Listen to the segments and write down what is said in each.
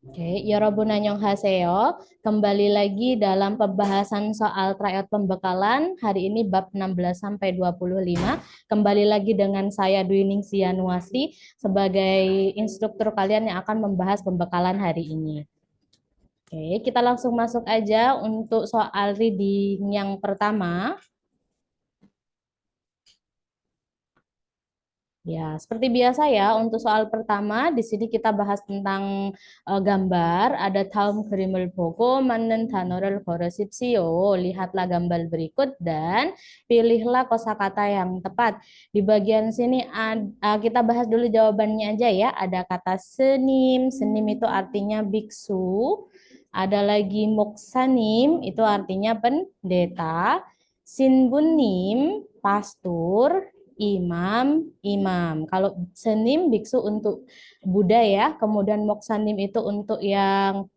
Oke, 여러분 안녕하세요. Kembali lagi dalam pembahasan soal tryout pembekalan. Hari ini bab 16 sampai 25. Kembali lagi dengan saya Dwi Ningsia Nuwasi sebagai instruktur kalian yang akan membahas pembekalan hari ini. Oke, kita langsung masuk aja untuk soal reading yang pertama. Ya, seperti biasa ya, untuk soal pertama, di sini kita bahas tentang gambar. Ada taum 그림을 보고 맞는 단어를 걸으십시오. Lihatlah gambar berikut dan pilihlah kosakata yang tepat. Di bagian sini kita bahas dulu jawabannya aja ya. Ada kata senim, senim itu artinya biksu. Ada lagi moksanim, itu artinya pendeta. Sinbunim, pastur. Imam. Kalau senim biksu untuk Buddha ya, kemudian moksanim itu untuk yang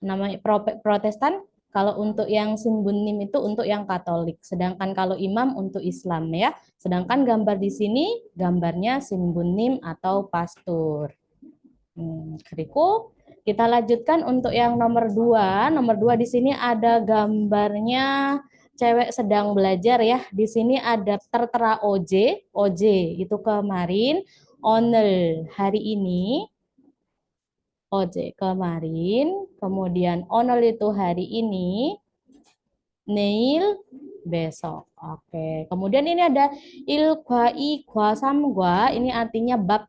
namanya Protestan. Kalau untuk yang simbunim itu untuk yang Katolik. Sedangkan kalau imam untuk Islam ya. Sedangkan gambar di sini gambarnya simbunim atau pastur. Keriku. Kita lanjutkan untuk yang nomor 2. Nomor 2 di sini ada gambarnya cewek sedang belajar ya. Di sini ada tertera OJ. OJ itu kemarin. Onel hari ini. OJ kemarin. Kemudian onel itu hari ini. Neil besok. Oke. Kemudian ini ada ilkwa ikwa samgwa. Ini artinya bab.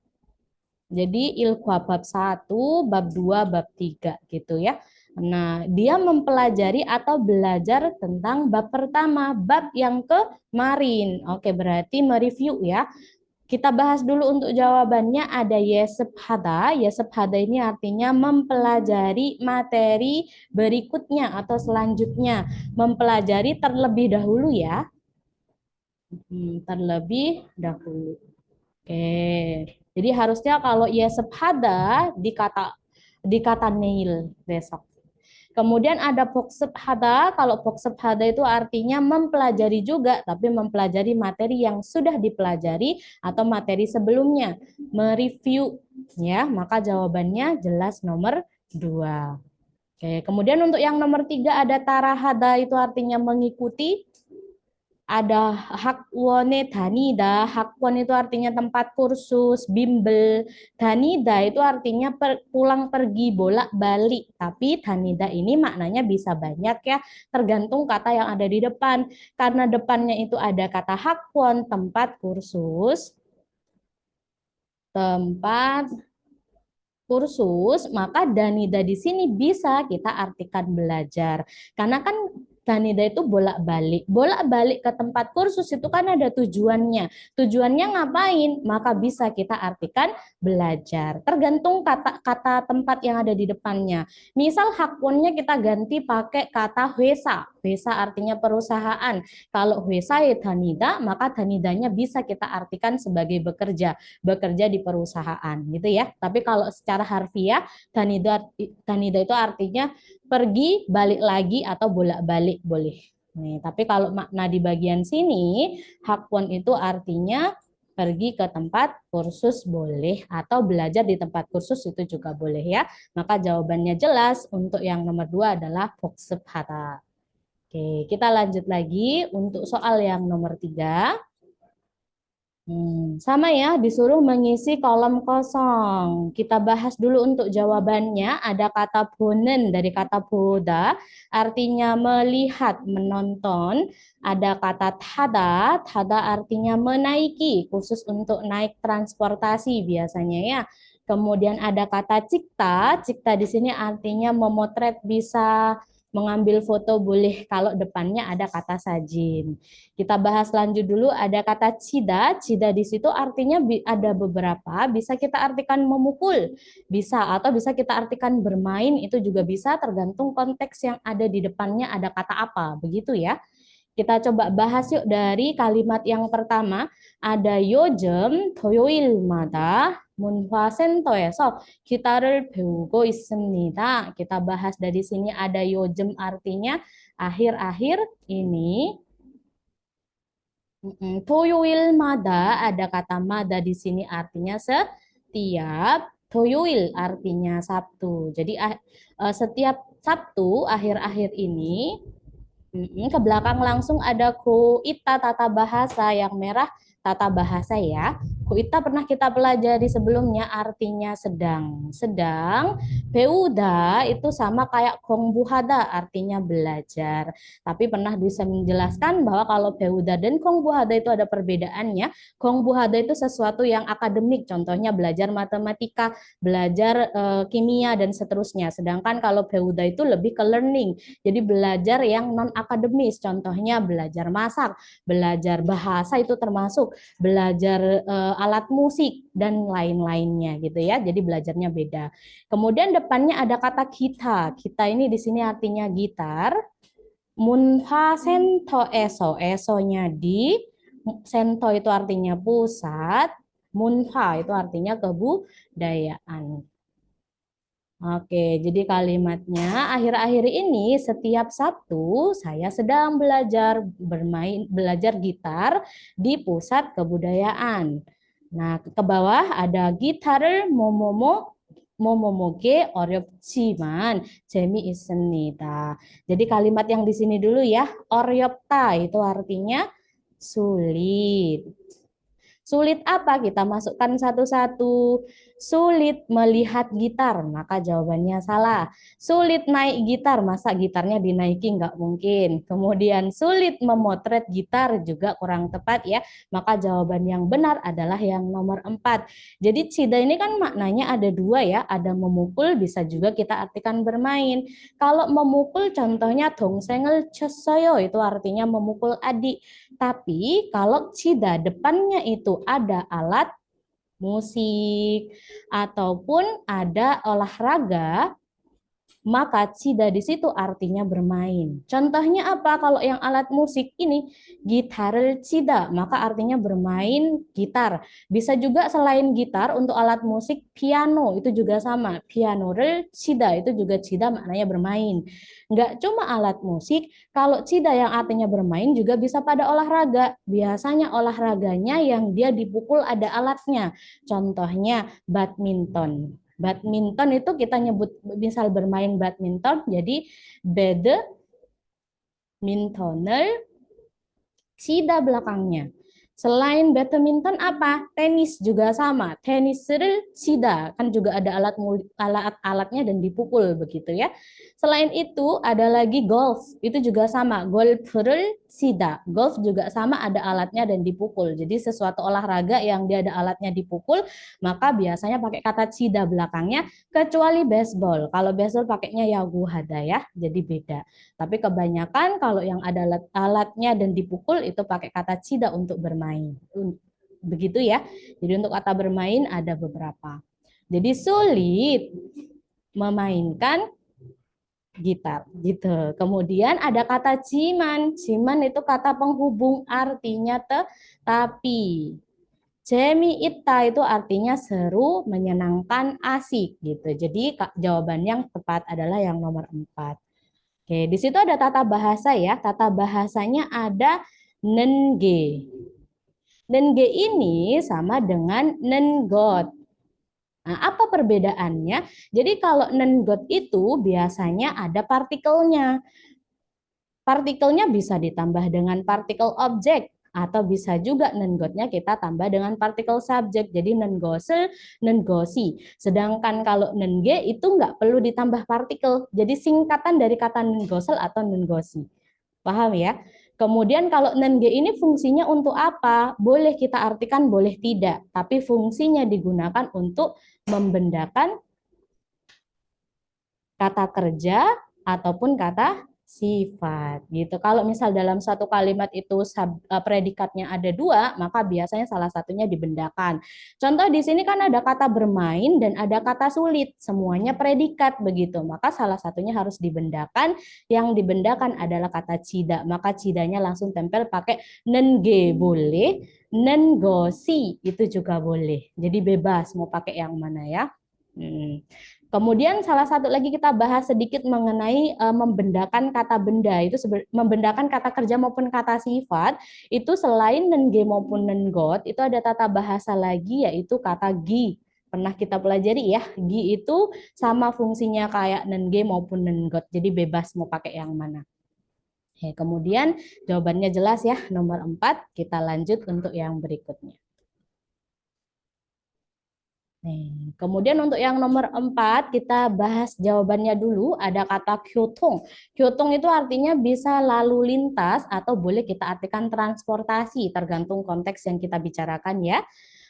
Jadi ilkwa bab 1, bab 2, bab 3 gitu ya. Nah, dia mempelajari atau belajar tentang bab pertama, bab yang kemarin. Oke, berarti mereview ya. Kita bahas dulu untuk jawabannya ada yesephada. Yesephada ini artinya mempelajari materi berikutnya atau selanjutnya. Mempelajari terlebih dahulu ya. Terlebih dahulu. Oke. Jadi harusnya kalau ia sephada dikata nail besok. Kemudian ada poksebhada. Kalau poksebhada itu artinya mempelajari juga, tapi mempelajari materi yang sudah dipelajari atau materi sebelumnya. Mereview ya, maka jawabannya jelas nomor 2. Oke, kemudian untuk yang nomor 3 ada tarahada itu artinya mengikuti. Ada hakwone danida. Hakwon itu artinya tempat kursus, bimbel. Danida itu artinya pulang pergi, bolak-balik. Tapi danida ini maknanya bisa banyak ya, tergantung kata yang ada di depan. Karena depannya itu ada kata hakwon, tempat kursus, tempat kursus, maka danida di sini bisa kita artikan belajar. Karena kan danida itu bolak-balik. Bolak-balik ke tempat kursus itu kan ada tujuannya. Tujuannya ngapain? Maka bisa kita artikan belajar. Tergantung kata tempat yang ada di depannya. Misal hakwonnya kita ganti pakai kata hwesa. Hwesa artinya perusahaan. Kalau hwesa ya danida, maka danidanya bisa kita artikan sebagai bekerja. Bekerja di perusahaan gitu ya. Tapi kalau secara harfiah danida itu artinya pergi, balik lagi atau bolak-balik boleh. Nih, tapi kalau makna di bagian sini hakwon itu artinya pergi ke tempat kursus boleh atau belajar di tempat kursus itu juga boleh ya. Maka jawabannya jelas untuk yang nomor 2 adalah boksebhata. Oke, kita lanjut lagi untuk soal yang nomor 3. Sama ya, disuruh mengisi kolom kosong. Kita bahas dulu untuk jawabannya. Ada kata bonen dari kata boda, artinya melihat, menonton. Ada kata tada, tada artinya menaiki, khusus untuk naik transportasi biasanya ya. Kemudian ada kata cipta, cipta di sini artinya memotret, bisa mengambil foto boleh kalau depannya ada kata sajin. Kita bahas lanjut dulu, ada kata cida. Cida di situ artinya ada beberapa, bisa kita artikan memukul, bisa, atau bisa kita artikan bermain, itu juga bisa tergantung konteks yang ada di depannya ada kata apa, begitu ya. Kita coba bahas yuk dari kalimat yang pertama. Ada 요즘 토요일마다 문화센터에서 기타를 배우고 있습니다. Kita bahas dari sini ada 요즘 artinya akhir-akhir ini. 토요일마다 ada kata mada di sini artinya setiap. Toyuil artinya Sabtu. Jadi setiap Sabtu akhir-akhir ini ke belakang langsung ada kuita tata bahasa yang merah tata bahasa ya. Kuita pernah kita pelajari sebelumnya artinya sedang. Sedang, peuda itu sama kayak kongbuhada artinya belajar. Tapi pernah bisa menjelaskan bahwa kalau peuda dan kongbuhada itu ada perbedaannya. Kongbuhada itu sesuatu yang akademik, contohnya belajar matematika, belajar kimia dan seterusnya. Sedangkan kalau peuda itu lebih ke learning. Jadi belajar yang non akademis, contohnya belajar masak, belajar bahasa itu termasuk, belajar alat musik dan lain-lainnya gitu ya. Jadi belajarnya beda. Kemudian depannya ada kata kita. Kita ini di sini artinya gitar. Munha sento eso, esonya di, sento itu artinya pusat, munha itu artinya kebudayaan. Oke, jadi kalimatnya akhir-akhir ini setiap Sabtu saya sedang belajar gitar di pusat kebudayaan. Nah, ke bawah ada gitar momomoge 어렵지만 재미있습니다. Jadi kalimat yang di sini dulu ya, 어렵다 itu artinya sulit. Sulit apa? Kita masukkan satu-satu. Sulit melihat gitar, maka jawabannya salah. Sulit naik gitar, masa gitarnya dinaiki? Nggak mungkin. Kemudian sulit memotret gitar juga kurang tepat ya. Maka jawaban yang benar adalah yang nomor 4. Jadi cida ini kan maknanya ada dua ya. Ada memukul, bisa juga kita artikan bermain. Kalau memukul contohnya dongsengel 쳤어요, itu artinya memukul adik. Tapi kalau cida depannya itu ada alat musik ataupun ada olahraga, maka cida di situ artinya bermain. Contohnya apa? Kalau yang alat musik ini gitar cida, maka artinya bermain gitar. Bisa juga selain gitar untuk alat musik piano itu juga sama. Piano cida itu juga cida maknanya bermain. Enggak cuma alat musik, kalau cida yang artinya bermain juga bisa pada olahraga. Biasanya olahraganya yang dia dipukul ada alatnya. Contohnya badminton. Badminton itu kita nyebut misal bermain badminton jadi badminton을 sida belakangnya. Selain badminton apa? Tenis juga sama. Tenis을 sida kan juga ada alatnya dan dipukul begitu ya. Selain itu ada lagi golf. Itu juga sama. Golf를 sida. Golf juga sama ada alatnya dan dipukul. Jadi sesuatu olahraga yang dia ada alatnya dipukul, maka biasanya pakai kata sida belakangnya kecuali baseball. Kalau baseball pakainya yaguhada ya. Jadi beda. Tapi kebanyakan kalau yang ada alatnya dan dipukul itu pakai kata cida untuk bermain. Begitu ya. Jadi untuk kata bermain ada beberapa. Jadi sulit memainkan gitar gitu. Kemudian ada kata ciman. Ciman itu kata penghubung artinya tetapi. Jemi ita itu artinya seru, menyenangkan, asik gitu. Jadi jawaban yang tepat adalah yang nomor 4. Oke, di situ ada tata bahasa ya. Tata bahasanya ada nenge. Nenge ini sama dengan nengot. Nah, apa perbedaannya? Jadi kalau nengot itu biasanya ada partikelnya. Partikelnya bisa ditambah dengan partikel objek atau bisa juga nengotnya kita tambah dengan partikel subjek. Jadi nenggosel, nenggosi. Sedangkan kalau nenge itu nggak perlu ditambah partikel. Jadi singkatan dari kata nenggosel atau nenggosi. Paham ya? Kemudian kalau nenge ini fungsinya untuk apa? Boleh kita artikan, boleh tidak. Tapi fungsinya digunakan untuk membendakan kata kerja ataupun kata sifat gitu. Kalau misal dalam satu kalimat itu predikatnya ada dua, maka biasanya salah satunya dibendakan. Contoh di sini kan ada kata bermain dan ada kata sulit, semuanya predikat begitu. Maka salah satunya harus dibendakan. Yang dibendakan adalah kata cida, maka cidanya langsung tempel pakai nenge boleh, nengosi itu juga boleh. Jadi bebas mau pakai yang mana ya. Kemudian salah satu lagi kita bahas sedikit mengenai membendakan kata benda. Itu membendakan kata kerja maupun kata sifat. Itu selain nenge maupun nengot, itu ada tata bahasa lagi yaitu kata gi. pernah kita pelajari ya, gi itu sama fungsinya kayak nenge maupun nengot. Jadi bebas mau pakai yang mana. Oke, kemudian jawabannya jelas ya, nomor 4. Kita lanjut untuk yang berikutnya. Nih, kemudian untuk yang nomor 4, kita bahas jawabannya dulu. Ada kata kyotong. Kyotong itu artinya bisa lalu lintas atau boleh kita artikan transportasi, tergantung konteks yang kita bicarakan ya.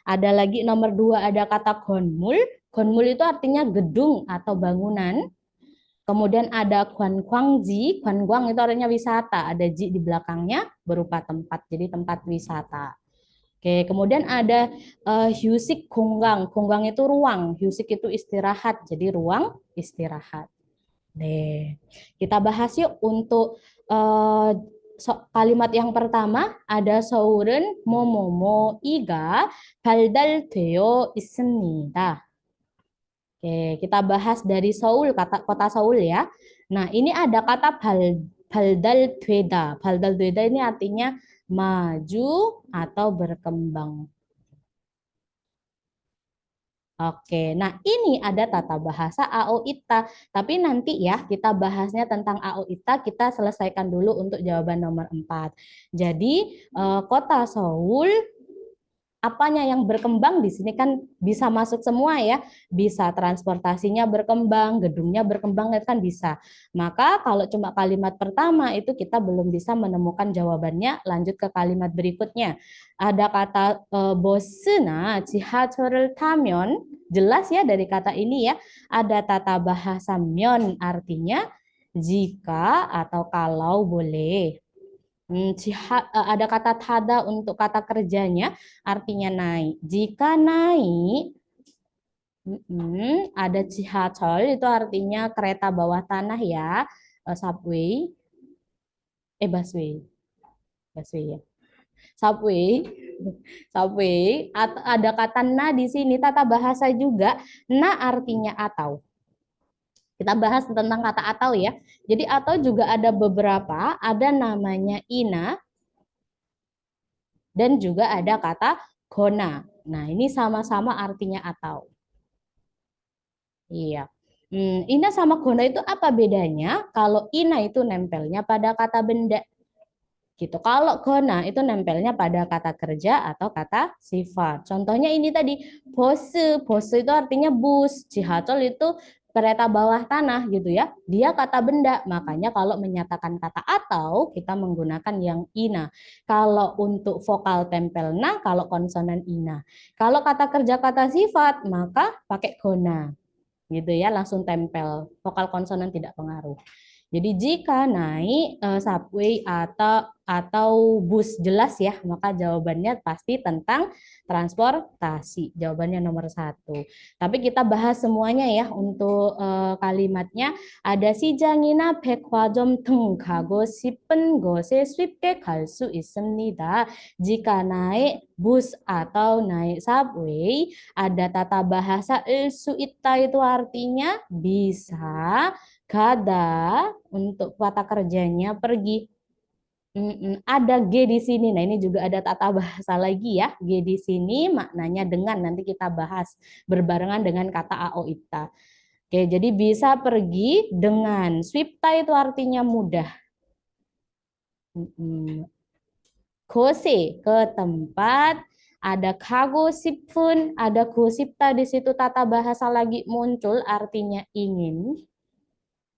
Ada lagi nomor 2, ada kata konmul. Konmul itu artinya gedung atau bangunan. Kemudian ada kwankwangji. Kwankwang itu artinya wisata. Ada ji di belakangnya berupa tempat. Jadi tempat wisata. Oke, kemudian ada hyusik konggang. Konggang itu ruang, hyusik itu istirahat. Jadi ruang istirahat. Deh. Kita bahas yuk untuk kalimat yang pertama ada 서울은 뭐뭐뭐 이가 발달되어 있습니다. Oke, kita bahas dari Seoul, kota Seoul ya. Nah, ini ada kata baldal dweda ini artinya maju atau berkembang. Oke, nah ini ada tata bahasa AO-ITA. Tapi nanti ya kita bahasnya tentang AO-ITA, kita selesaikan dulu untuk jawaban nomor 4. Jadi kota Seoul, apanya yang berkembang di sini kan bisa masuk semua ya, bisa transportasinya berkembang, gedungnya berkembang itu kan bisa. Maka kalau cuma kalimat pertama itu kita belum bisa menemukan jawabannya. Lanjut ke kalimat berikutnya. Ada kata bosna 지하철을 타면, jelas ya dari kata ini ya. Ada tata bahasa myon artinya jika atau kalau boleh. Ada kata tada untuk kata kerjanya artinya naik. Jika naik, ada 지하철 itu artinya kereta bawah tanah ya, subway, busway, busway ya, subway, subway. Ada kata na di sini tata bahasa juga. Na artinya atau. Kita bahas tentang kata atau ya. Jadi atau juga ada beberapa, ada namanya ina, dan juga ada kata gona. Nah, ini sama-sama artinya atau. Iya. Ina sama gona itu apa bedanya? Kalau ina itu nempelnya pada kata benda. Gitu. Kalau gona itu nempelnya pada kata kerja atau kata sifat. Contohnya ini tadi, bose. Bose itu artinya bus. Jihacol itu kereta bawah tanah gitu ya. Dia kata benda. Makanya kalau menyatakan kata atau kita menggunakan yang ina. Kalau untuk vokal tempel na, kalau konsonan ina. Kalau kata kerja kata sifat, maka pakai gona. Gitu ya, langsung tempel. Vokal konsonan tidak pengaruh. Jadi jika naik subway atau bus jelas ya, maka jawabannya pasti tentang transportasi. Jawabannya nomor 1. Tapi kita bahas semuanya ya untuk kalimatnya. Ada 시장이나 백화점 등 가고 싶은 곳에 쉽게 갈 수 있습니다. Jika naik bus atau naik subway, ada tata bahasa ilsuita itu artinya bisa. Gada untuk kata kerjanya pergi. Ada G di sini. Nah, ini juga ada tata bahasa lagi ya. G di sini maknanya dengan. Nanti kita bahas berbarengan dengan kata AOITA. Oke, jadi bisa pergi dengan. Swipta itu artinya mudah. Gose, ke tempat. Ada kago sipun, ada gosipta di situ tata bahasa lagi muncul artinya ingin.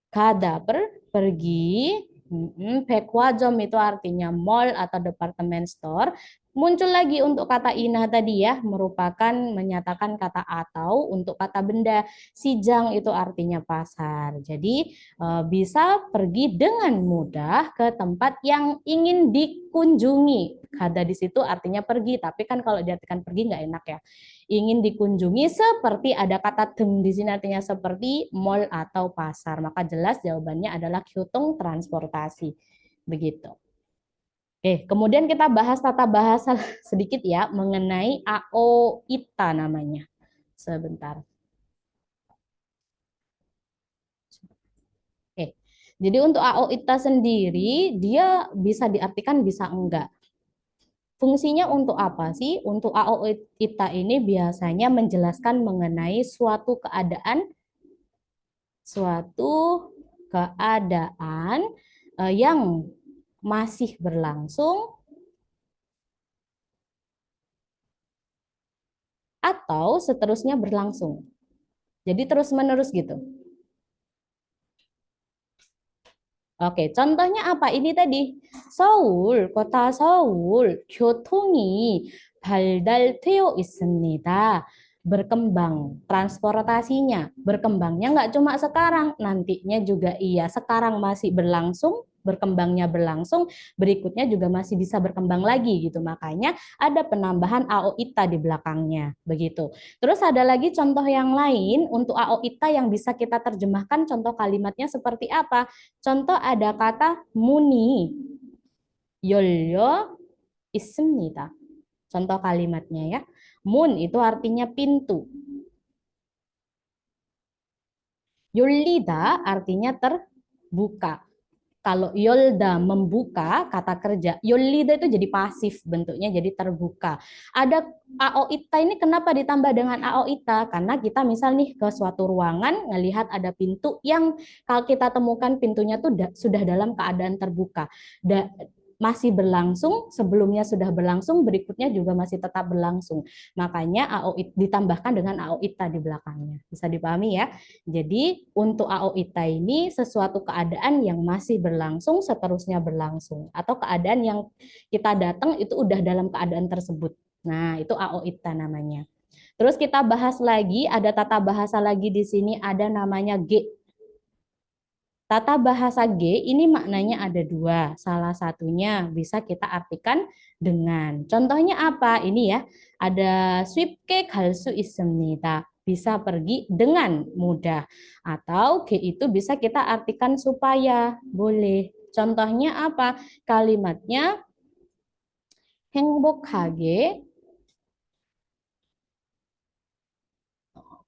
Kada pergi. Baekwajom itu artinya mall atau department store. Muncul lagi untuk kata ina tadi ya, merupakan menyatakan kata atau untuk kata benda. Sijang itu artinya pasar. Jadi bisa pergi dengan mudah ke tempat yang ingin dikunjungi. Kada di situ artinya pergi, tapi kan kalau diartikan pergi nggak enak ya. Ingin dikunjungi seperti ada kata deng di sini artinya seperti mall atau pasar. Maka jelas jawabannya adalah kyutong transportasi. Begitu. Oke, kemudian kita bahas tata bahasa sedikit ya mengenai AO ITA namanya. Sebentar. Oke. Jadi untuk AO ITA sendiri dia bisa diartikan bisa enggak. Fungsinya untuk apa sih? Untuk AO ITA ini biasanya menjelaskan mengenai suatu keadaan yang masih berlangsung atau seterusnya berlangsung. Jadi terus-menerus gitu. Oke, contohnya apa? Ini tadi. 서울, kota Seoul, 교통이 발달되어 있습니다. Berkembang, transportasinya. Berkembangnya nggak cuma sekarang, nantinya juga iya. Sekarang masih berlangsung, berkembangnya berlangsung, berikutnya juga masih bisa berkembang lagi gitu. Makanya ada penambahan AO ITA di belakangnya. Begitu. Terus ada lagi contoh yang lain untuk AO ITA yang bisa kita terjemahkan contoh kalimatnya seperti apa? Contoh ada kata muni, 열려 있습니다. Contoh kalimatnya ya. Mun itu artinya pintu. 열리다 artinya terbuka. Kalau yolda membuka kata kerja, yolida itu jadi pasif bentuknya jadi terbuka. Ada AO ITA ini kenapa ditambah dengan AO ITA? Karena kita misal nih ke suatu ruangan ngelihat ada pintu yang kalau kita temukan pintunya tuh sudah dalam keadaan terbuka. Masih berlangsung, sebelumnya sudah berlangsung, berikutnya juga masih tetap berlangsung. Makanya AO ditambahkan dengan AO ITA di belakangnya. Bisa dipahami ya? Jadi untuk AO ITA ini sesuatu keadaan yang masih berlangsung, seterusnya berlangsung. Atau keadaan yang kita datang itu udah dalam keadaan tersebut. Nah, itu AO ITA namanya. Terus kita bahas lagi, ada tata bahasa lagi di sini, ada namanya G. Tata bahasa G ini maknanya ada dua. Salah satunya bisa kita artikan dengan. Contohnya apa? Ini ya, ada 쉽게 갈 수 있습니다. Bisa pergi dengan mudah. Atau G itu bisa kita artikan supaya. Boleh. Contohnya apa? Kalimatnya 행복하게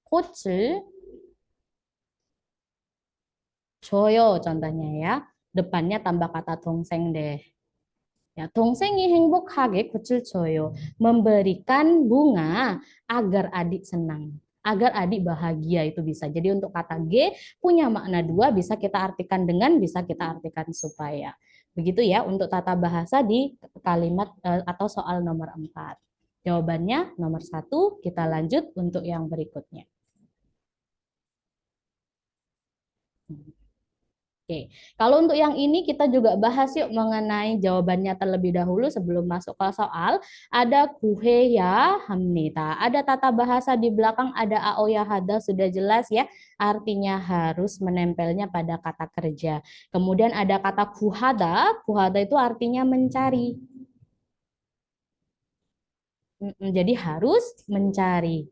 꽃을 줘요. Contohnya ya. Depannya tambah kata dongseng deh. Ya, 동생이 행복하게 꽃을 줘요. Memberikan bunga agar adik senang. Agar adik bahagia itu bisa. Jadi untuk kata G punya makna dua, bisa kita artikan dengan, bisa kita artikan supaya. Begitu ya untuk tata bahasa di kalimat atau soal nomor 4. Jawabannya nomor 1, kita lanjut untuk yang berikutnya. Oke, kalau untuk yang ini kita juga bahas yuk mengenai jawabannya terlebih dahulu sebelum masuk ke soal. Ada kuheya hamnida, ada tata bahasa di belakang, ada aoya hada sudah jelas ya, artinya harus menempelnya pada kata kerja. Kemudian ada kata kuhada, kuhada itu artinya mencari. Jadi harus mencari.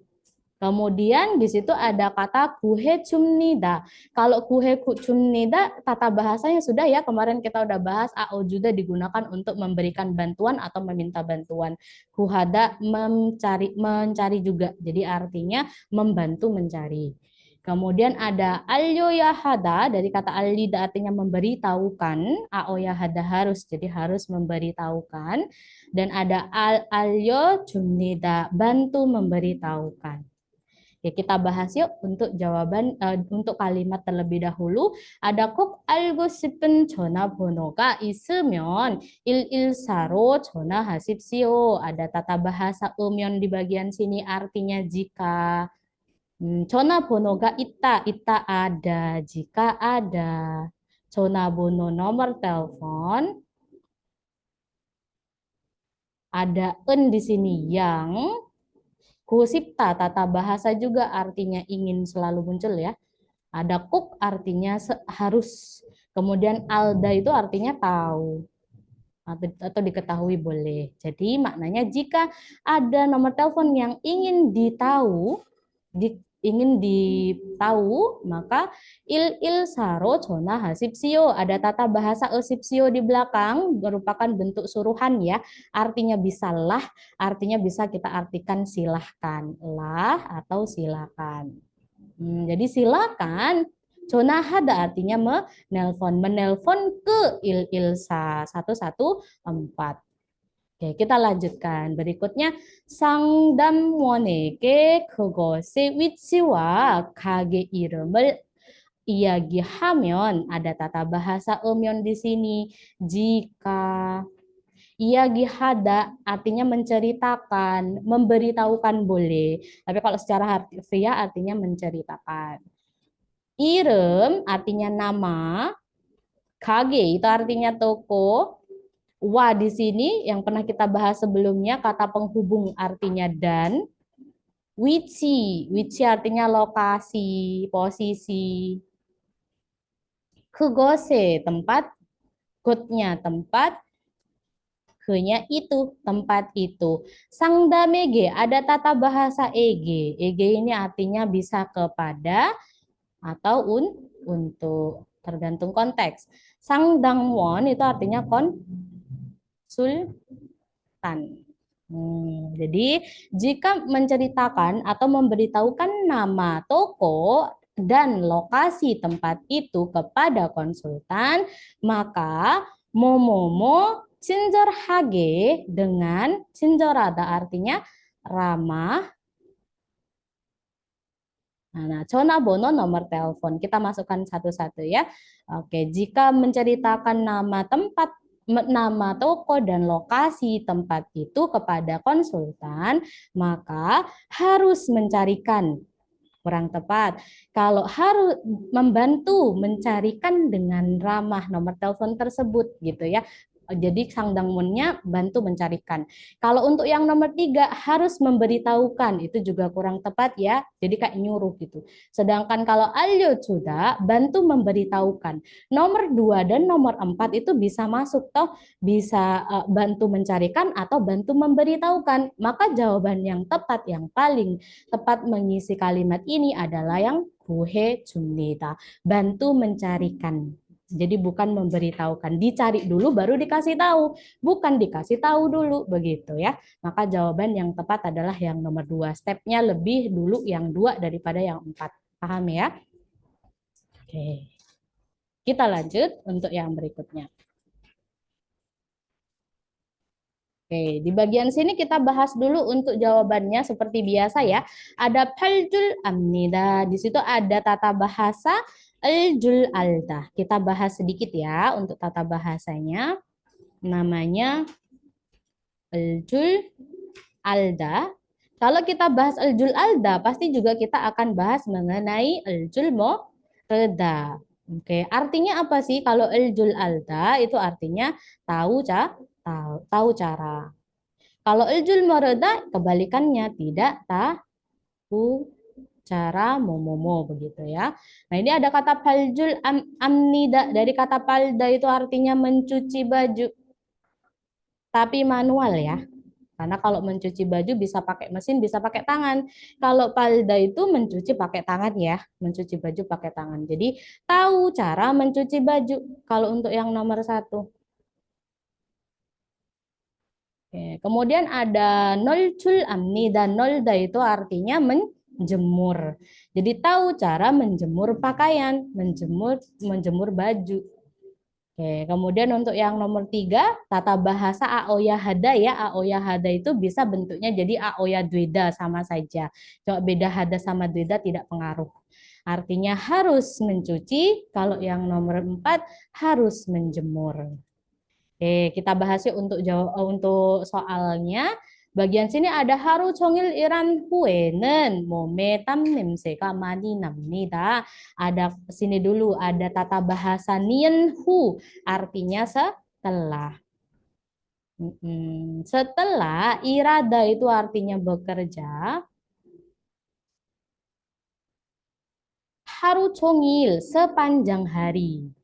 Kemudian di situ ada kata kuhe cumnida. Kalau kuhe cumnida, tata bahasanya sudah ya, kemarin kita udah bahas, AO juga digunakan untuk memberikan bantuan atau meminta bantuan. Kuhada mencari, mencari juga. Jadi artinya membantu mencari. Kemudian ada alyo yahada, dari kata alida artinya memberitahukan, ao yahada harus, jadi harus memberitahukan. Dan ada alyo cumnida, bantu memberitahukan. Ya, kita bahas yuk untuk jawaban untuk kalimat terlebih dahulu. Ada 꼭 알고 싶은 전화번호가 있으면 114로 전화하십시오. Ada tata bahasa umyon di bagian sini artinya jika. 전화번호가 있다 ada, jika ada. 전화번호 nomor telepon. Ada en di sini yang. Kusipta, tata bahasa juga artinya ingin selalu muncul ya. Ada kuk artinya harus. Kemudian alda itu artinya tahu atau diketahui boleh. Jadi maknanya jika ada nomor telepon yang ingin ditahu, maka il saro jona hasipsio, ada tata bahasa esipsio di belakang merupakan bentuk suruhan ya, artinya bisalah, artinya bisa kita artikan silahkan lah atau silakan. Jadi silakan. Jona hada artinya menelpon ke il ilsa 114. Oke, kita lanjutkan. Berikutnya, 상담원에게 그것의 위치와 가게 이름을 iyagihameon, ada tata bahasa eomyeon di sini. Jika iyagihada artinya menceritakan, memberitahukan boleh. Tapi kalau secara harfiah artinya menceritakan. Irem artinya nama, kage itu artinya toko. Wa di sini yang pernah kita bahas sebelumnya kata penghubung artinya dan. Wichi artinya lokasi, posisi. Kugose tempat, godnya tempat, ke-nya itu, tempat itu. Sangdamege ada tata bahasa ege. Ege ini artinya bisa kepada atau untuk, tergantung konteks. Sangdangwon itu artinya konsultan. Jadi jika menceritakan atau memberitahukan nama toko dan lokasi tempat itu kepada konsultan, maka momomo 친절하게 dengan 친절하다 artinya ramah. Nah, 전화번호 nomor telepon kita masukkan satu-satu ya. Oke, jika menceritakan nama tempat, nama toko dan lokasi tempat itu kepada konsultan, maka harus mencarikan, kurang tepat. Kalau harus membantu mencarikan dengan ramah nomor telepon tersebut gitu ya. Jadi sang dangmunnya bantu mencarikan. Kalau untuk yang nomor 3 harus memberitahukan, itu juga kurang tepat ya. Jadi kayak nyuruh gitu. Sedangkan kalau alyo sudah bantu memberitahukan. Nomor 2 dan nomor 4 itu bisa masuk toh, bisa bantu mencarikan atau bantu memberitahukan. Maka jawaban yang tepat, yang paling tepat mengisi kalimat ini adalah yang 구해 줍니다. Bantu mencarikan. Jadi bukan memberitahukan, dicari dulu baru dikasih tahu, bukan dikasih tahu dulu, begitu ya. Maka jawaban yang tepat adalah yang nomor 2. Stepnya lebih dulu yang 2 daripada yang 4. Paham ya? Oke. Kita lanjut untuk yang berikutnya. Oke, di bagian sini kita bahas dulu untuk jawabannya seperti biasa ya. Ada paljul amnida, di situ ada tata bahasa aljul alda. Kita bahas sedikit ya untuk tata bahasanya. Namanya aljul alda. Kalau kita bahas aljul alda, pasti juga kita akan bahas mengenai aljul reda. Oke, artinya apa sih kalau aljul alda? Itu artinya tahu cara. Kalau iljul marada kebalikannya tidak tahu cara momomo begitu ya. Nah, ini ada kata paljul amnida, dari kata palda itu artinya mencuci baju. Tapi manual ya. Karena kalau mencuci baju bisa pakai mesin, bisa pakai tangan. Kalau palda itu mencuci pakai tangan ya, mencuci baju pakai tangan. Jadi tahu cara mencuci baju. Kalau untuk yang nomor 1. Oke. Kemudian ada nolcul amni dan nolda itu artinya menjemur. Jadi tahu cara menjemur pakaian, menjemur baju. Oke. Kemudian untuk yang nomor 3, tata bahasa aoya hada ya. Aoya hada itu bisa bentuknya jadi aoya dwida sama saja. Coba beda hada sama dwida tidak pengaruh. Artinya harus mencuci, kalau yang nomor 4 harus menjemur. Oke, kita bahas yuk untuk soalnya. Bagian sini ada haru 종일 일한 후에는 몸에 땀 냄새가 많이 납니다. Ada sini dulu ada tata bahasa nien hu, artinya setelah. Setelah irada itu artinya bekerja. Haru 종일 sepanjang hari.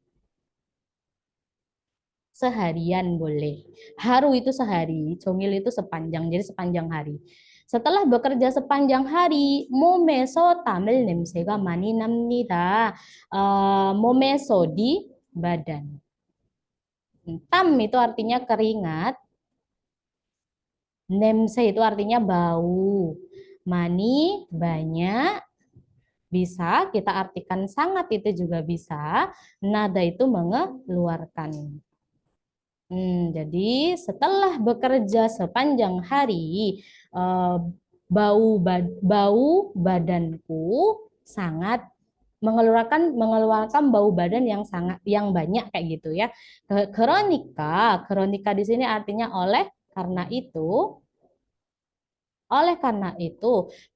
Seharian boleh. Haru itu sehari, congil itu sepanjang, jadi sepanjang hari. Setelah bekerja sepanjang hari, 몸에서 땀을 냄새가 많이 납니다. 몸에서 di badan. Tam itu artinya keringat. Nemse itu artinya bau. Mani banyak. Bisa kita artikan sangat itu juga bisa. Nada itu mengeluarkan. Jadi setelah bekerja sepanjang hari, eh, bau badanku sangat mengeluarkan bau badan yang sangat yang banyak kayak gitu ya. Kronika di sini artinya oleh karena itu,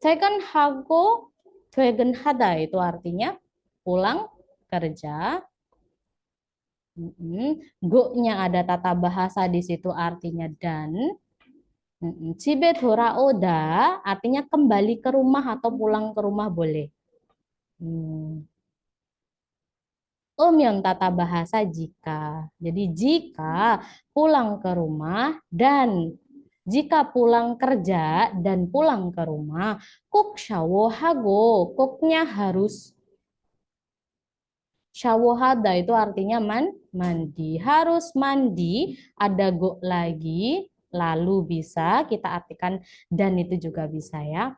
퇴근하고 퇴근하다 itu artinya pulang kerja. Go-nya ada tata bahasa di situ artinya dan. 집에 돌아오다 artinya kembali ke rumah atau pulang ke rumah boleh. Hmm. Tata bahasa jika. Jadi jika pulang ke rumah dan jika pulang kerja dan pulang ke rumah, 꼭 샤워하고, koknya harus 샤워하다 itu artinya mandi. Harus mandi, ada go lagi, lalu bisa kita artikan dan itu juga bisa ya.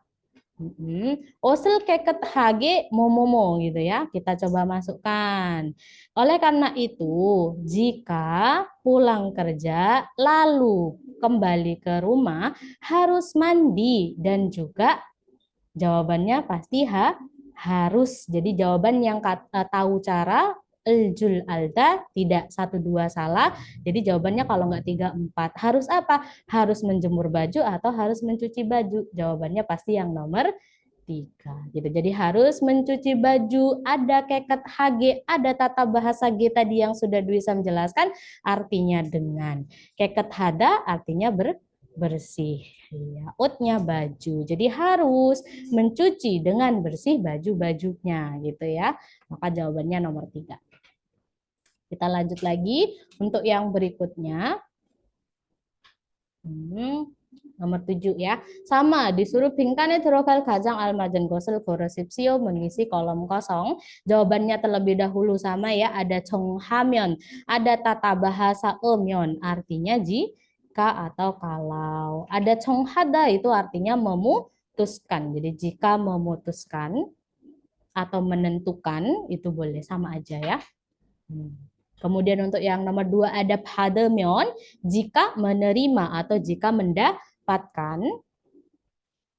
Osel keket hage momomo gitu ya. Kita coba masukkan. Oleh karena itu, jika pulang kerja lalu kembali ke rumah harus mandi dan juga jawabannya pasti harus. Jadi jawaban yang tahu cara Jul alda tidak satu dua salah. Jadi jawabannya kalau nggak tiga empat harus apa? Harus menjemur baju atau harus mencuci baju. Jawabannya pasti yang nomor tiga. Gitu. Jadi harus mencuci baju. Ada keket HG, ada tata bahasa G tadi yang sudah Dwi Sam jelaskan. Artinya dengan. Keket hada artinya bersih. Ya, outnya baju. Jadi harus mencuci dengan bersih baju-bajunya gitu ya. Maka jawabannya nomor tiga. Kita lanjut lagi untuk yang berikutnya. Nomor 7 ya. Sama, disuruh 빈칸에 들어갈 가장 알맞은 것을 고르십시오. Mengisi kolom kosong. Jawabannya terlebih dahulu sama ya. Ada 정하면, ada tata bahasa 음연, artinya jika atau kalau. Ada 정하다 itu artinya memutuskan. Jadi jika memutuskan atau menentukan itu boleh sama aja ya. Kemudian untuk yang nomor 2 ada 받으면, jika menerima atau jika mendapatkan.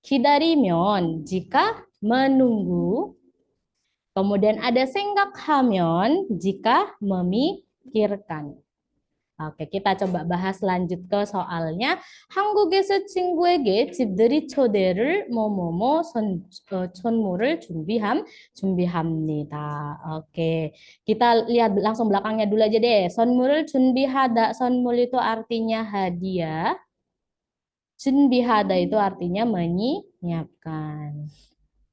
기다리면, jika menunggu. Kemudian ada 생각하면, jika memikirkan. Oke, kita coba bahas lanjut ke soalnya. 한국에서 친구에게 집들이 초대를 뭐뭐뭐 선물을 준비합니다. Oke, kita lihat langsung belakangnya dulu aja deh. 선물을 준비하다. 선물 itu artinya hadiah. 준비하다 itu artinya menyiapkan.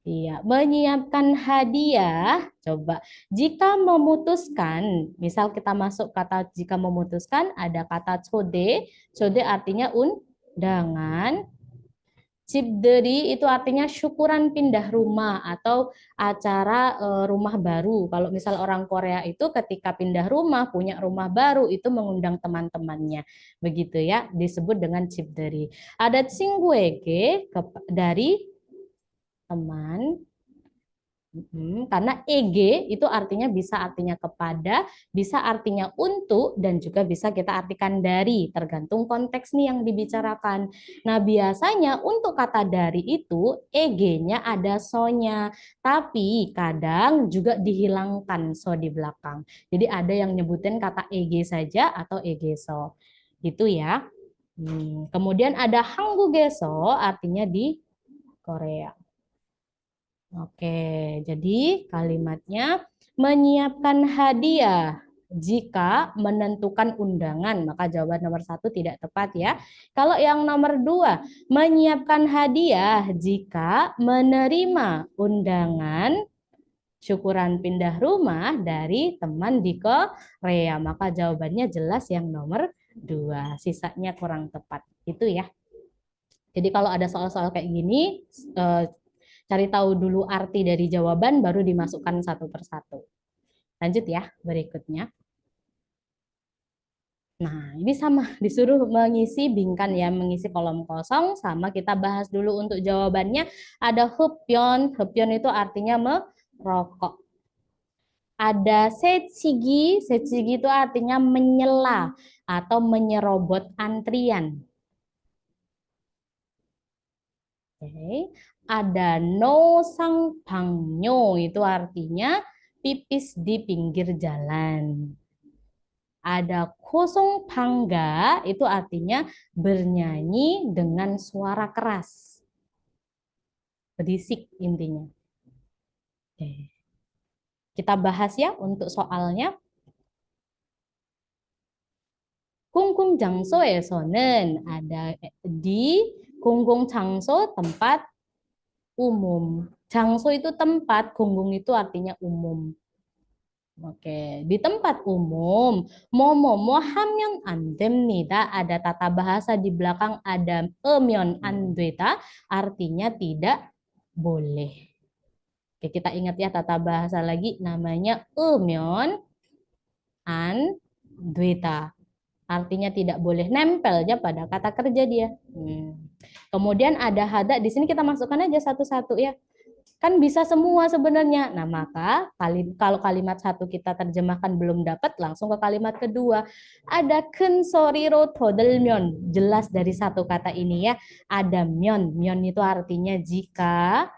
Iya, menyiapkan hadiah. Coba, jika memutuskan, misal kita masuk kata jika memutuskan, ada kata code. Code artinya undangan. Cipderi itu artinya syukuran pindah rumah atau acara rumah baru. Kalau misal orang Korea itu ketika pindah rumah, punya rumah baru, itu mengundang teman-temannya. Begitu ya, disebut dengan cipderi. Ada 친구에게 dari teman. Karena EG itu artinya bisa artinya kepada, bisa artinya untuk, dan juga bisa kita artikan dari, tergantung konteks nih yang dibicarakan. Nah, biasanya untuk kata dari itu EG-nya ada so-nya, tapi kadang juga dihilangkan so di belakang. Jadi ada yang nyebutin kata EG saja atau EG so. Gitu ya. Kemudian ada 한국에서 artinya di Korea. Oke, jadi kalimatnya menyiapkan hadiah jika menentukan undangan, maka jawaban nomor 1 tidak tepat ya. Kalau yang nomor 2, menyiapkan hadiah jika menerima undangan syukuran pindah rumah dari teman di Korea, maka jawabannya jelas yang nomor 2, sisanya kurang tepat. Itu ya. Jadi kalau ada soal-soal kayak gini, cari tahu dulu arti dari jawaban, baru dimasukkan satu persatu. Lanjut ya, berikutnya. Nah, ini sama, disuruh mengisi bingkan ya, mengisi kolom kosong, sama kita bahas dulu untuk jawabannya. Ada hupyon, hupyon itu artinya merokok. Ada secigi, secigi itu artinya menyela atau menyerobot antrian. Oke. Ada no sang bangyo itu artinya pipis di pinggir jalan. Ada kosong pangga itu artinya bernyanyi dengan suara keras. Berisik intinya. Oke. Kita bahas ya untuk soalnya. 공공 장소에서는 ada di 공공 장소 tempat umum. 장소 itu tempat, 공공 itu artinya umum. Oke, di tempat umum, 뭐뭐뭐 하면 안 됩니다. Ada tata bahasa di belakang ada 으면 안 되다, artinya tidak boleh. Oke, kita ingat ya tata bahasa lagi namanya 으면 안 되다. Artinya tidak boleh, nempelnya pada kata kerja dia. Kemudian ada hada, di sini kita masukkan aja satu-satu ya. Kan bisa semua sebenarnya. Nah, maka kalau kalimat satu kita terjemahkan belum dapat, langsung ke kalimat kedua. Ada 큰 소리로 todelmyon, jelas dari satu kata ini ya. Ada myon, myon itu artinya jika.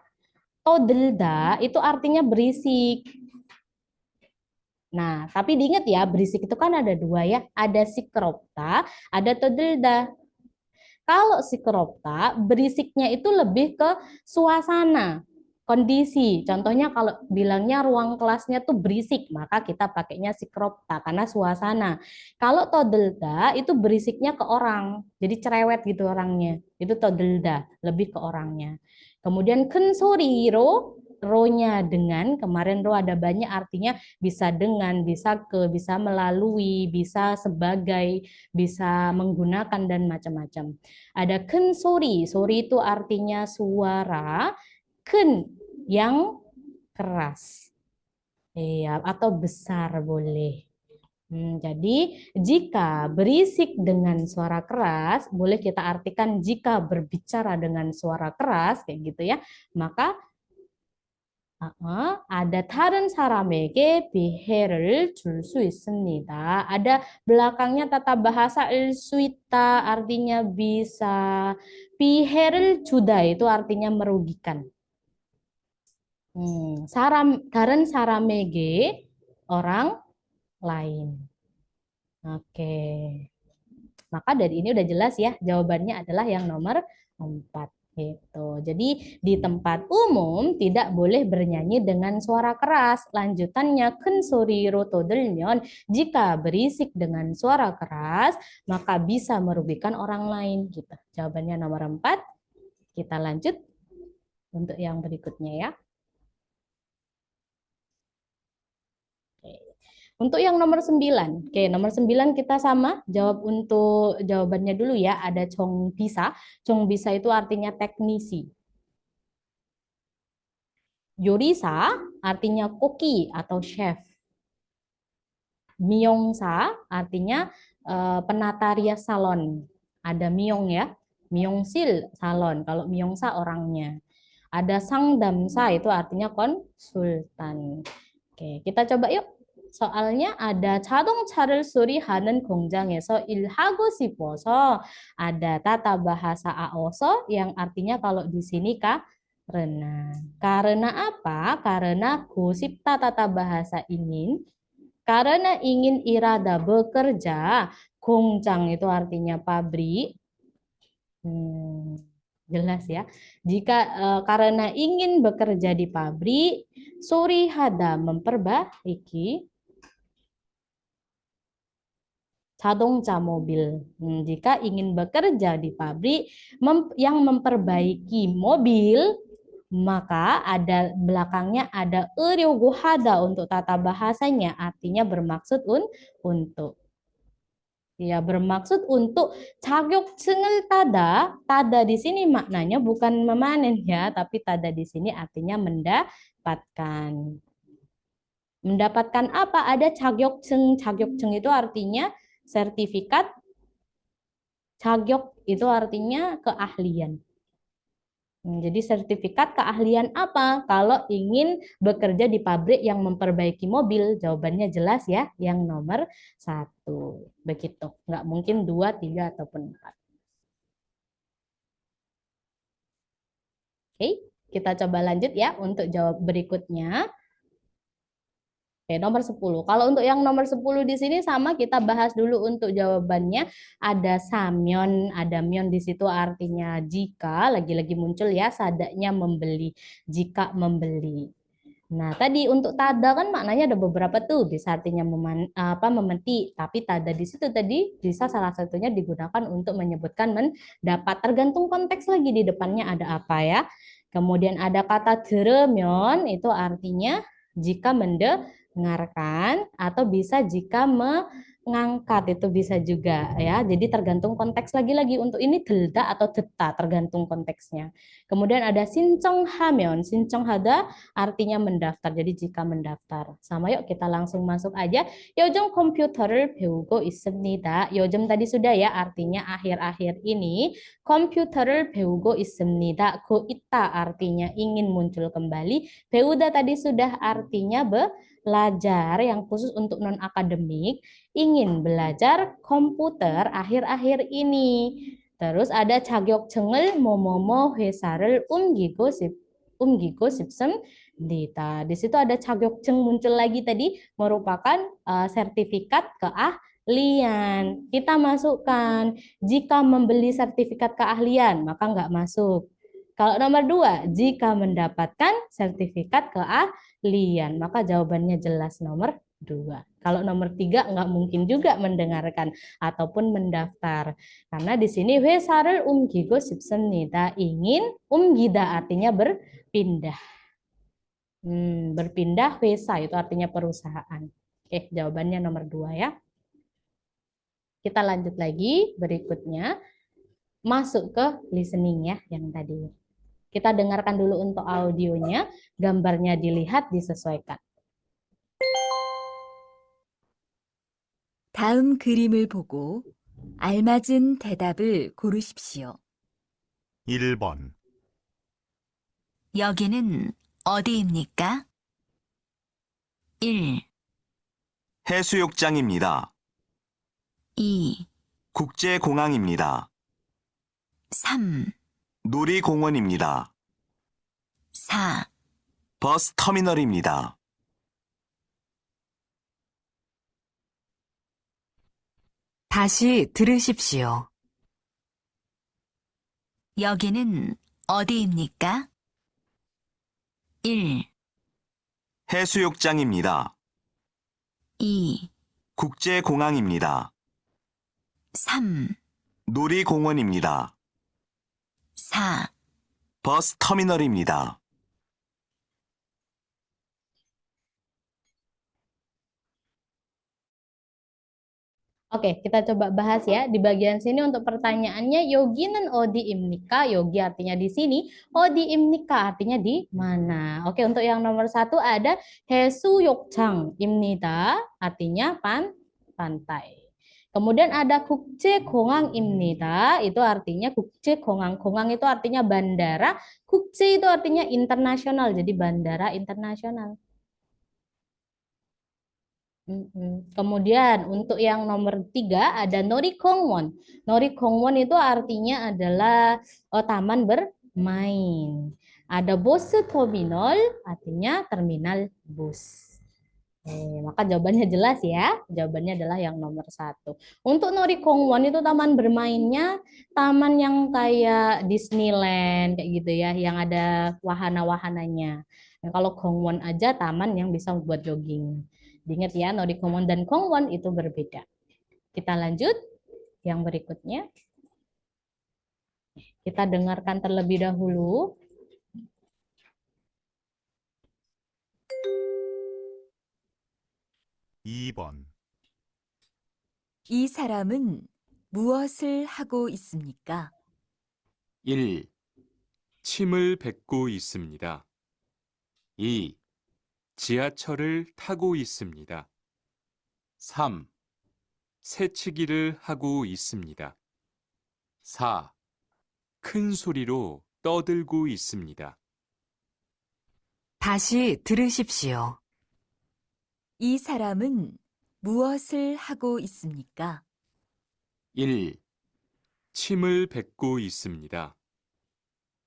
Todelda itu artinya berisik. Nah, tapi diingat ya, berisik itu kan ada dua ya. Ada sikropta, ada todelda. Kalau sikropta, berisiknya itu lebih ke suasana, kondisi. Contohnya kalau bilangnya ruang kelasnya tuh berisik, maka kita pakainya sikropta karena suasana. Kalau todelda itu berisiknya ke orang, jadi cerewet gitu orangnya. Itu todelda, lebih ke orangnya. Kemudian kensoriro, ro-nya dengan, kemarin ro ada banyak artinya bisa dengan, bisa ke, bisa melalui, bisa sebagai, bisa menggunakan dan macam-macam. Ada ken sori, sori itu artinya suara, ken yang keras. Iya, atau besar boleh. Jadi jika berisik dengan suara keras, boleh kita artikan jika berbicara dengan suara keras, kayak gitu ya, maka ada 다른 사람에게 피해를 줄 수 있습니다. Ada belakangnya tata bahasa 수 있다 artinya bisa. 피해를 주다 itu artinya merugikan. 다른 사람에게 orang lain. Oke. Maka dari ini udah jelas ya, jawabannya adalah yang nomor 4. Gitu. Jadi di tempat umum tidak boleh bernyanyi dengan suara keras. Lanjutannya 큰 소리로 떠들면 jika berisik dengan suara keras maka bisa merugikan orang lain. Gitu. Jawabannya nomor 4. Kita lanjut untuk yang berikutnya ya. Untuk yang nomor 9, oke, nomor 9 kita sama, jawab untuk jawabannya dulu ya, ada Chong Bisa. Chong Bisa itu artinya teknisi. Yorisa artinya koki atau chef. Myeongsa artinya penata rias salon. Ada Myeong ya, Myeongsil salon, kalau Myeongsa orangnya. Ada Sangdamsa itu artinya konsultan. Oke, kita coba yuk. Soalnya ada 자동차를 수리하는 공장에서 일하고 싶어서 ada tata bahasa aoso yang artinya kalau di sini karena. Karena apa? Karena gosipta tata bahasa ingin. Karena ingin irada bekerja, 공장 itu artinya pabrik. Jelas ya. Jika karena ingin bekerja di pabrik, surihada memperbaiki 자동차 mobil. Jika ingin bekerja di pabrik yang memperbaiki mobil, maka ada belakangnya ada 의료구하다 untuk tata bahasanya, artinya bermaksud untuk. Ya, bermaksud untuk 자격증을 tada. Tada di sini maknanya bukan memanen ya, tapi tada di sini artinya mendapatkan. Mendapatkan apa? Ada 자격증. 자격증 itu artinya sertifikat. 자격 itu artinya keahlian. Jadi sertifikat keahlian apa? Kalau ingin bekerja di pabrik yang memperbaiki mobil, jawabannya jelas ya, yang nomor 1. Begitu, nggak mungkin 2, 3, ataupun 4. Oke, kita coba lanjut ya untuk jawab berikutnya. Oke, nomor 10. Kalau untuk yang nomor 10 di sini sama kita bahas dulu untuk jawabannya. Ada samyon, ada myon di situ artinya jika, lagi-lagi muncul ya sadaknya membeli, jika membeli. Nah, tadi untuk tada kan maknanya ada beberapa tuh, bisa artinya memetik, tapi tada di situ tadi bisa salah satunya digunakan untuk menyebutkan mendapat, tergantung konteks lagi di depannya ada apa ya. Kemudian ada kata 들으면 itu artinya jika mendengarkan atau bisa jika mengangkat itu bisa juga ya. Jadi tergantung konteks lagi-lagi untuk ini delda atau deta tergantung konteksnya. Kemudian ada 신청하면, 신청하다 artinya mendaftar. Jadi jika mendaftar. Sama yuk kita langsung masuk aja. 요즘 컴퓨터를 배우고 있습니다. 요즘 tadi sudah ya artinya akhir-akhir ini. 컴퓨터를 배우고 있습니다. Go ita artinya ingin muncul kembali. 배우다 tadi sudah artinya belajar yang khusus untuk non akademik. Ingin belajar komputer akhir-akhir ini. Terus ada 자격증을 뭐뭐뭐 회사를 옮기고 싶습니다. Di situ ada 자격증 muncul lagi tadi merupakan sertifikat keahlian. Kita masukkan jika membeli sertifikat keahlian maka nggak masuk. Kalau nomor 2, jika mendapatkan sertifikat keahlian maka jawabannya jelas nomor 2. Kalau nomor 3 nggak mungkin juga mendengarkan ataupun mendaftar. Karena di sini 회사를 옮기고 싶습니다. Ingin, 옮기다 artinya berpindah. Berpindah 회사 itu artinya perusahaan. Oke, jawabannya nomor 2 ya. Kita lanjut lagi berikutnya. Masuk ke listening ya yang tadi. Kita dengarkan dulu untuk audionya, gambarnya dilihat, disesuaikan. 다음 그림을 보고 알맞은 대답을 고르십시오. 1번, 여기는 어디입니까? 1, 해수욕장입니다. 2, 국제공항입니다. 3, 놀이공원입니다. 4, 버스 터미널입니다. 다시 들으십시오. 여기는 어디입니까? 1, 해수욕장입니다. 2, 국제공항입니다. 3, 놀이공원입니다. 4, 버스 터미널입니다. Oke, kita coba bahas ya. Di bagian sini untuk pertanyaannya, Yogi는 Odi Imnika. Yogi artinya di sini, Odi Imnika artinya di mana. Oke, untuk yang nomor 1 ada 해수욕장 Imnida, artinya pantai. Kemudian ada 국제공항입니다. Itu artinya 국제공항. 공항 itu artinya bandara. 국제 itu artinya internasional. Jadi bandara internasional. Kemudian untuk yang nomor 3 ada Norikongwon. Norikongwon itu artinya adalah taman bermain. Ada bus terminal artinya terminal bus. Maka jawabannya jelas ya. Jawabannya adalah yang nomor 1. Untuk Norikongwon itu taman bermainnya taman yang kayak Disneyland kayak gitu ya, yang ada wahana-wahananya. Nah, kalau Gongwon aja taman yang bisa buat jogging. Diingat ya, Norikongwon dan Gongwon itu berbeda. Kita lanjut yang berikutnya. Kita dengarkan terlebih dahulu. (2번) 이 사람은 무엇을 하고 있습니까? 1. 침을 뱉고 있습니다. 2. 지하철을 타고 있습니다. 3. 새치기를 하고 있습니다. 4. 큰 소리로 떠들고 있습니다. 다시 들으십시오. 이 사람은 무엇을 하고 있습니까? 1. 침을 뱉고 있습니다.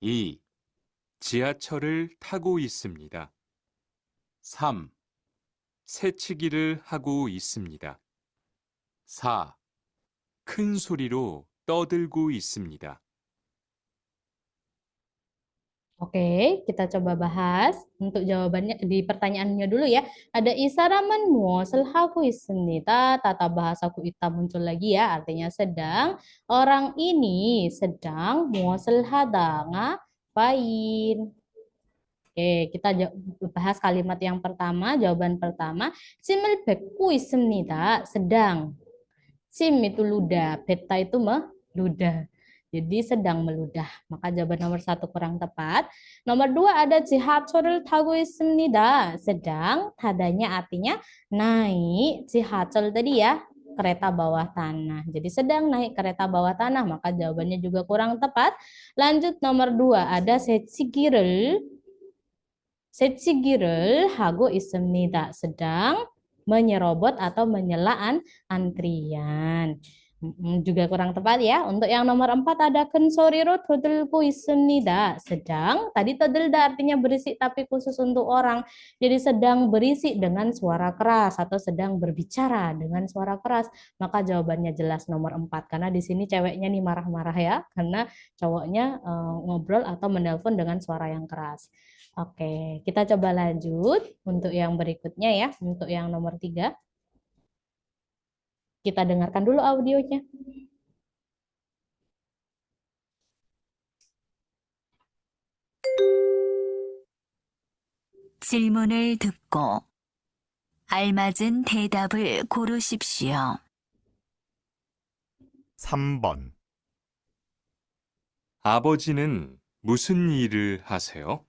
2. 지하철을 타고 있습니다. 3. 새치기를 하고 있습니다. 4. 큰 소리로 떠들고 있습니다. Oke, kita coba bahas untuk jawabannya di pertanyaannya dulu ya. Ada isaraman muasal haku ismita, tata bahasaku ita muncul lagi ya, artinya sedang. Orang ini sedang muasal hada ngapain. Oke, kita bahas kalimat yang pertama, jawaban pertama. Simil beku ismita, sedang. Sim itu ludah, beta itu meludah. Jadi sedang meludah. Maka jawaban nomor 1 kurang tepat. Nomor 2 ada 지하철을 타고 있습니다. Sedang, tadanya artinya naik. 지하철 tadi ya, kereta bawah tanah. Jadi sedang naik kereta bawah tanah. Maka jawabannya juga kurang tepat. Lanjut nomor 2 ada 세치기를 하고 있습니다. Sedang menyerobot atau menyelaan antrian. Juga kurang tepat ya. Untuk yang nomor 4 ada 근소리로 떠들고 있습니다. Sedang, tadi 떠들다 artinya berisik tapi khusus untuk orang. Jadi sedang berisik dengan suara keras atau sedang berbicara dengan suara keras. Maka jawabannya jelas nomor 4 karena di sini ceweknya nih marah-marah ya karena cowoknya ngobrol atau menelpon dengan suara yang keras. Oke, kita coba lanjut untuk yang berikutnya ya, untuk yang nomor 3. Kita dengarkan dulu audionya. 질문을 듣고 알맞은 대답을 고르십시오. 3번, 아버지는 무슨 일을 하세요?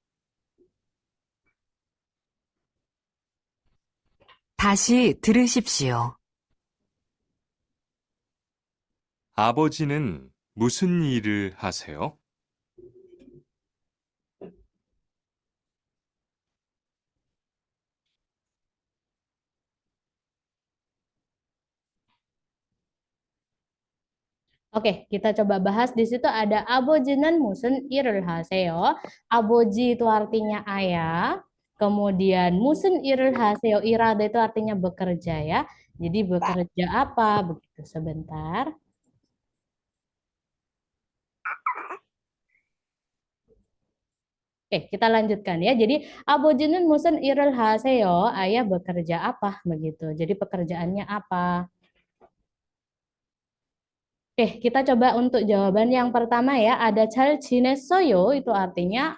다시 들으십시오. 아버지는 무슨 일을 하세요? Oke, kita coba bahas. Di situ ada abojinan musun irul haseo. Aboji itu artinya ayah. Kemudian musun irul haseo, irada itu artinya bekerja ya. Jadi bekerja apa? Begitu sebentar. Oke, kita lanjutkan ya. Jadi abojinan musun irul haseo, ayah bekerja apa? Begitu. Jadi pekerjaannya apa? Oke, kita coba untuk jawaban yang pertama ya. Ada 잘 지냈어요, itu artinya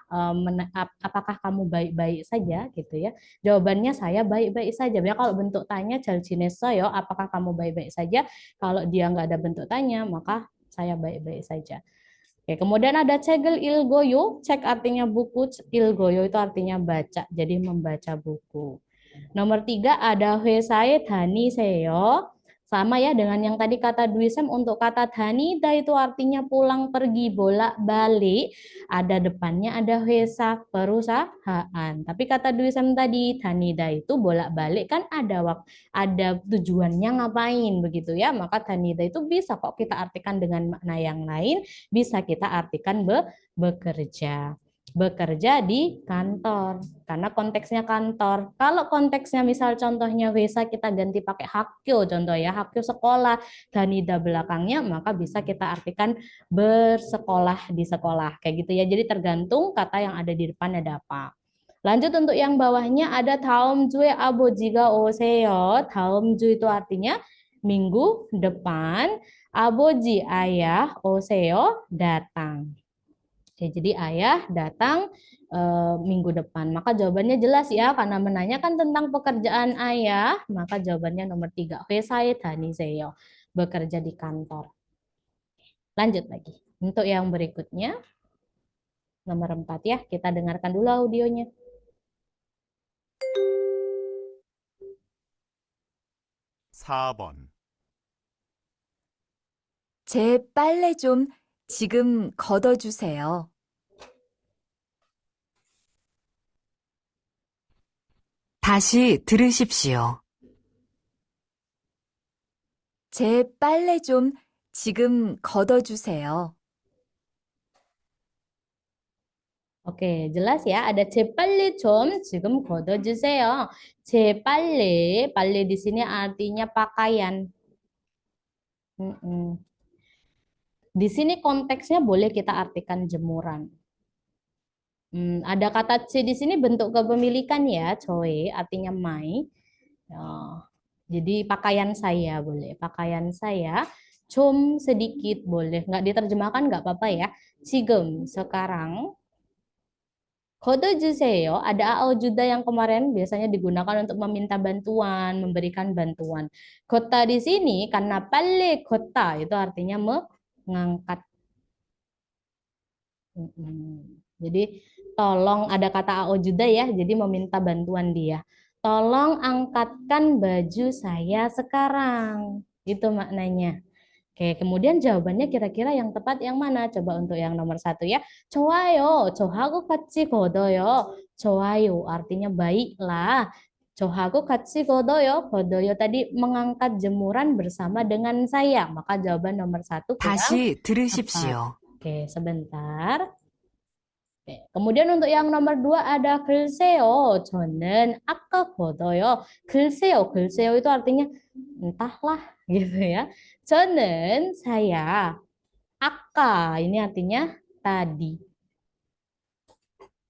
apakah kamu baik-baik saja gitu ya. Jawabannya saya baik-baik saja. Ya kalau bentuk tanya 잘 지냈어요, apakah kamu baik-baik saja? Kalau dia nggak ada bentuk tanya, maka saya baik-baik saja. Oke, kemudian ada 책을 읽어요. Cek artinya buku, 읽어요 itu artinya baca. Jadi membaca buku. Nomor 3 ada 회사에 다니세요. Sama ya dengan yang tadi kata Duisem, untuk kata Danida itu artinya pulang pergi bolak-balik. Ada depannya ada 회사, perusahaan. Tapi kata Duisem tadi Danida itu bolak-balik kan ada tujuannya ngapain begitu ya. Maka Danida itu bisa kok kita artikan dengan makna yang lain, bisa kita artikan bekerja. Bekerja di kantor karena konteksnya kantor. Kalau konteksnya misal contohnya Wesa kita ganti pakai hakyo contoh ya, hakyo sekolah, danida belakangnya maka bisa kita artikan bersekolah di sekolah kayak gitu ya. Jadi tergantung kata yang ada di depan ada apa. Lanjut untuk yang bawahnya ada 다음 주에 아버지가 오세요. 다음 주 itu artinya minggu depan. 아버지 ayah, 오세요 datang. Oke, jadi ayah datang minggu depan. Maka jawabannya jelas ya, karena menanyakan tentang pekerjaan ayah, maka jawabannya nomor 3. 회사에 다니세요. Bekerja di kantor. Lanjut lagi. Untuk yang berikutnya, nomor 4 ya, kita dengarkan dulu audionya. (4번) 제 빨래 좀 지금 걷어주세요. 다시 들으십시오. 제 빨래 좀 지금 걷어주세요. Oke, jelas ya. Ada 제 빨래 좀 지금 걷어주세요. 제 빨래, 빨래 di sini artinya pakaian. Mm-mm. Di sini konteksnya boleh kita artikan jemuran. Ada kata C di sini bentuk kepemilikan ya, coy, artinya my. Ya, jadi pakaian saya boleh, pakaian saya. 좀 sedikit boleh, nggak diterjemahkan nggak apa-apa ya. 지금 sekarang. 걷어주세요. Ada aujuda yang kemarin biasanya digunakan untuk meminta bantuan, memberikan bantuan. Kota di sini karena 빨리 kota itu artinya mengangkat. Jadi tolong ada kata aujuda ya, jadi meminta bantuan dia. Tolong angkatkan baju saya sekarang. Itu maknanya. Oke, kemudian jawabannya kira-kira yang tepat yang mana? Coba untuk yang nomor 1 ya. 좋아요. 저하고 같이 걷어요. 좋아요 artinya baiklah. 저하고 같이 걷어요. 걷어요 tadi mengangkat jemuran bersama dengan saya. Maka jawaban nomor 1 kurang 다시 tepat. 들으십시오. Oke, sebentar. Oke, kemudian untuk yang nomor 2 ada 글쎄요. 저는 아까 걷어요. 글쎄요. 글쎄요 itu artinya entahlah gitu ya. 저는 saya. 아까 ini artinya tadi.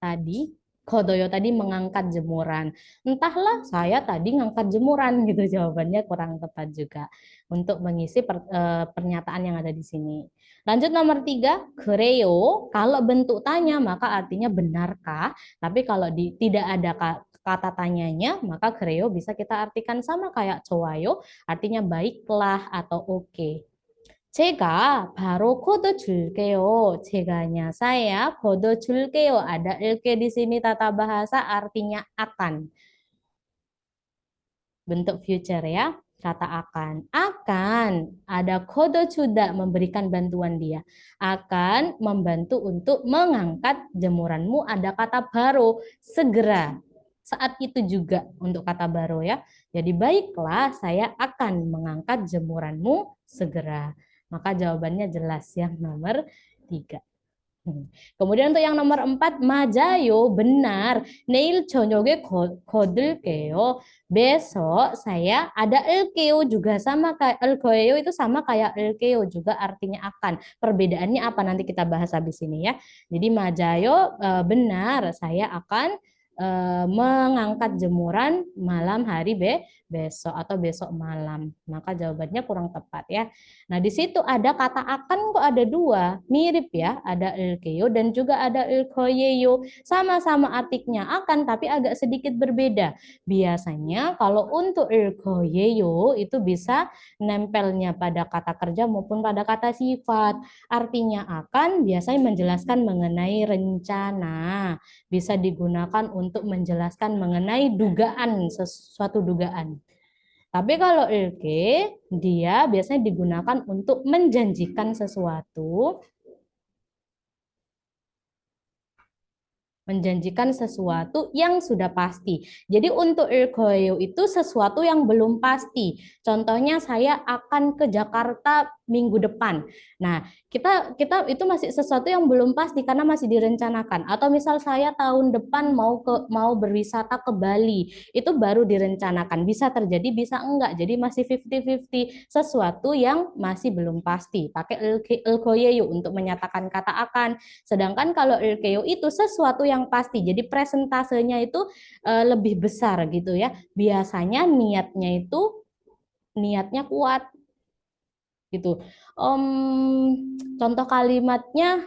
Tadi kodoyo tadi mengangkat jemuran. Entahlah saya tadi ngangkat jemuran gitu jawabannya kurang tepat juga untuk mengisi pernyataan yang ada di sini. Lanjut nomor 3, 그래요. Kalau bentuk tanya maka artinya benarkah? Tapi kalau tidak ada kata tanyanya maka 그래요 bisa kita artikan sama kayak 좋아요, artinya baiklah atau oke. 제가 바로 걷어줄게요. 제가nya saya, 걷어줄게요. Ada ilke di sini tata bahasa artinya akan. Bentuk future ya, kata akan. Akan, ada 걷어주다 memberikan bantuan dia. Akan membantu untuk mengangkat jemuranmu, ada kata baru, segera. Saat itu juga untuk kata baru ya. Jadi baiklah, saya akan mengangkat jemuranmu segera. Maka jawabannya jelas yang nomor 3. Kemudian untuk yang nomor 4, 맞아요, benar. 내일 저녁에 걷을게요. Besok saya ada 을게요 juga sama kayak 을거예요 itu sama kayak 을게요 juga artinya akan. Perbedaannya apa nanti kita bahas habis ini ya. Jadi 맞아요, benar, saya akan mengangkat jemuran malam hari besok atau besok malam. Maka jawabannya kurang tepat ya. Nah, di situ ada kata akan kok ada 2, mirip ya, ada ilkeyo dan juga ada ilkoyeyo. Sama-sama artinya akan tapi agak sedikit berbeda. Biasanya kalau untuk ilkoyeyo itu bisa nempelnya pada kata kerja maupun pada kata sifat. Artinya akan biasanya menjelaskan mengenai rencana. Bisa digunakan untuk menjelaskan mengenai dugaan, sesuatu dugaan. Tapi kalau ilke, dia biasanya digunakan untuk menjanjikan sesuatu, yang sudah pasti. Jadi untuk ilkoyo itu sesuatu yang belum pasti. Contohnya saya akan ke Jakarta minggu depan. Nah, kita itu masih sesuatu yang belum pasti karena masih direncanakan. Atau misal saya tahun depan mau berwisata ke Bali, itu baru direncanakan. Bisa terjadi, bisa enggak. Jadi masih 50-50, sesuatu yang masih belum pasti. Pakai ilkoyo untuk menyatakan kata akan. Sedangkan kalau ilkeyo itu sesuatu yang pasti. Jadi presentasenya itu lebih besar gitu ya. Biasanya niatnya kuat gitu. Contoh kalimatnya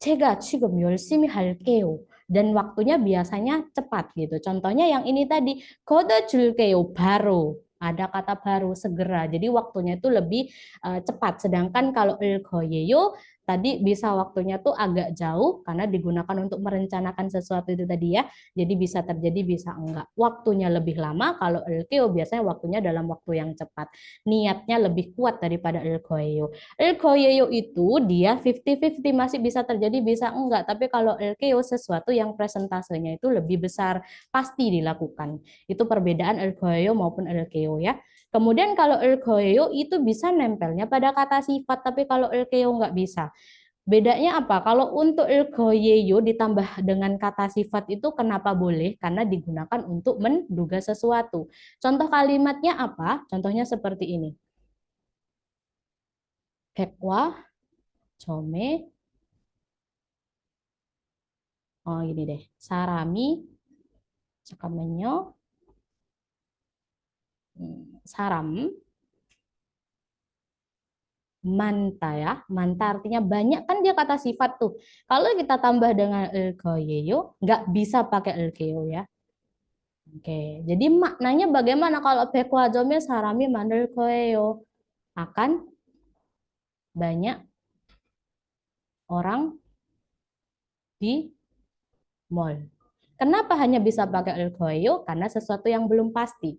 제가 지금 열심히 할게요. Dan waktunya biasanya cepat gitu. Contohnya yang ini tadi, 걷어줄게요 baru. Ada kata baru segera. Jadi waktunya itu lebih cepat. Sedangkan kalau ilkoyeyo Tadi bisa waktunya tuh agak jauh karena digunakan untuk merencanakan sesuatu itu tadi ya. Jadi bisa terjadi, bisa enggak. Waktunya lebih lama, kalau elkeo biasanya waktunya dalam waktu yang cepat. Niatnya lebih kuat daripada elkoeo. Elkoeo itu dia 50-50, masih bisa terjadi, bisa enggak. Tapi kalau elkeo sesuatu yang presentasenya itu lebih besar, pasti dilakukan. Itu perbedaan elkoeo maupun elkeo ya. Kemudian kalau elkoeo itu bisa nempelnya pada kata sifat, tapi kalau elkeo nggak bisa. Bedanya apa? Kalau untuk elkoeo ditambah dengan kata sifat itu kenapa boleh? Karena digunakan untuk menduga sesuatu. Contoh kalimatnya apa? Contohnya seperti ini. Bekwa, jome, oh gini deh, sarami, 잠깐만요. 사람, manta ya. Manta artinya banyak, kan dia kata sifat tuh. Kalau kita tambah dengan elkoyeyo, nggak bisa pakai elkeo ya. Oke, jadi maknanya bagaimana kalau bekwajome sarami mandel koeo? Akan banyak orang di mall. Kenapa hanya bisa pakai elkoeo? Karena sesuatu yang belum pasti.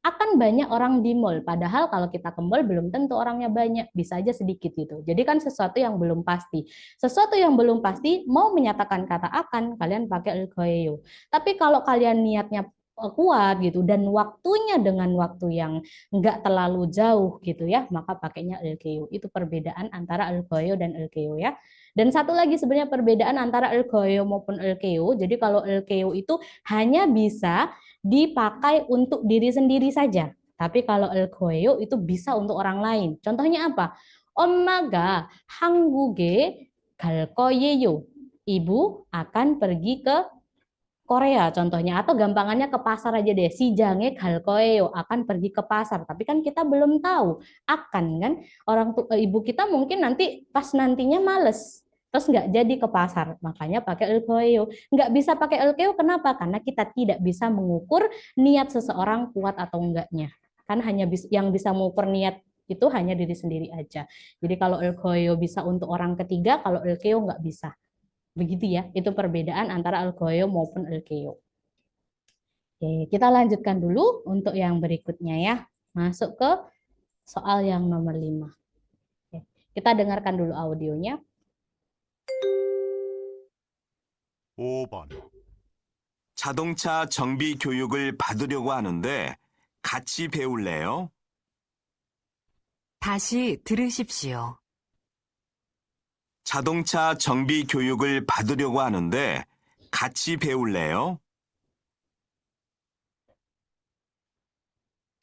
Akan banyak orang di mall. Padahal kalau kita ke mall belum tentu orangnya banyak, bisa aja sedikit gitu. Jadi kan sesuatu yang belum pasti. Sesuatu yang belum pasti mau menyatakan kata akan, kalian pakai elkoeo. Tapi kalau kalian niatnya kuat gitu dan waktunya dengan waktu yang enggak terlalu jauh gitu ya, maka pakainya elkeo. Itu perbedaan antara elkoeo dan elkeo ya. Dan satu lagi sebenarnya perbedaan antara elkoeo maupun elkeo. Jadi kalau elkeo itu hanya bisa dipakai untuk diri sendiri saja. Tapi kalau elkoeo itu bisa untuk orang lain. Contohnya apa? 엄마가 한국에 갈 거예요. Ibu akan pergi ke Korea contohnya, atau gampangannya ke pasar aja deh. Si Jange 갈 거예요 akan pergi ke pasar. Tapi kan kita belum tahu akan kan. Ibu kita mungkin nanti pas nantinya males, terus nggak jadi ke pasar, makanya pakai elkoeo. Nggak bisa pakai elkoeo kenapa? Karena kita tidak bisa mengukur niat seseorang kuat atau enggaknya. Kan hanya yang bisa mengukur niat itu hanya diri sendiri aja. Jadi kalau elkoeo bisa untuk orang ketiga, kalau elkeo nggak bisa. Begitu ya, itu perbedaan antara elkoeo maupun elkeo. Oke, kita lanjutkan dulu untuk yang berikutnya ya. Masuk ke soal yang nomor 5. Oke, kita dengarkan dulu audionya. 5번, 자동차 정비 교육을 받으려고 하는데 같이 배울래요? 다시 들으십시오. 자동차 정비 교육을 받으려고 하는데 같이 배울래요?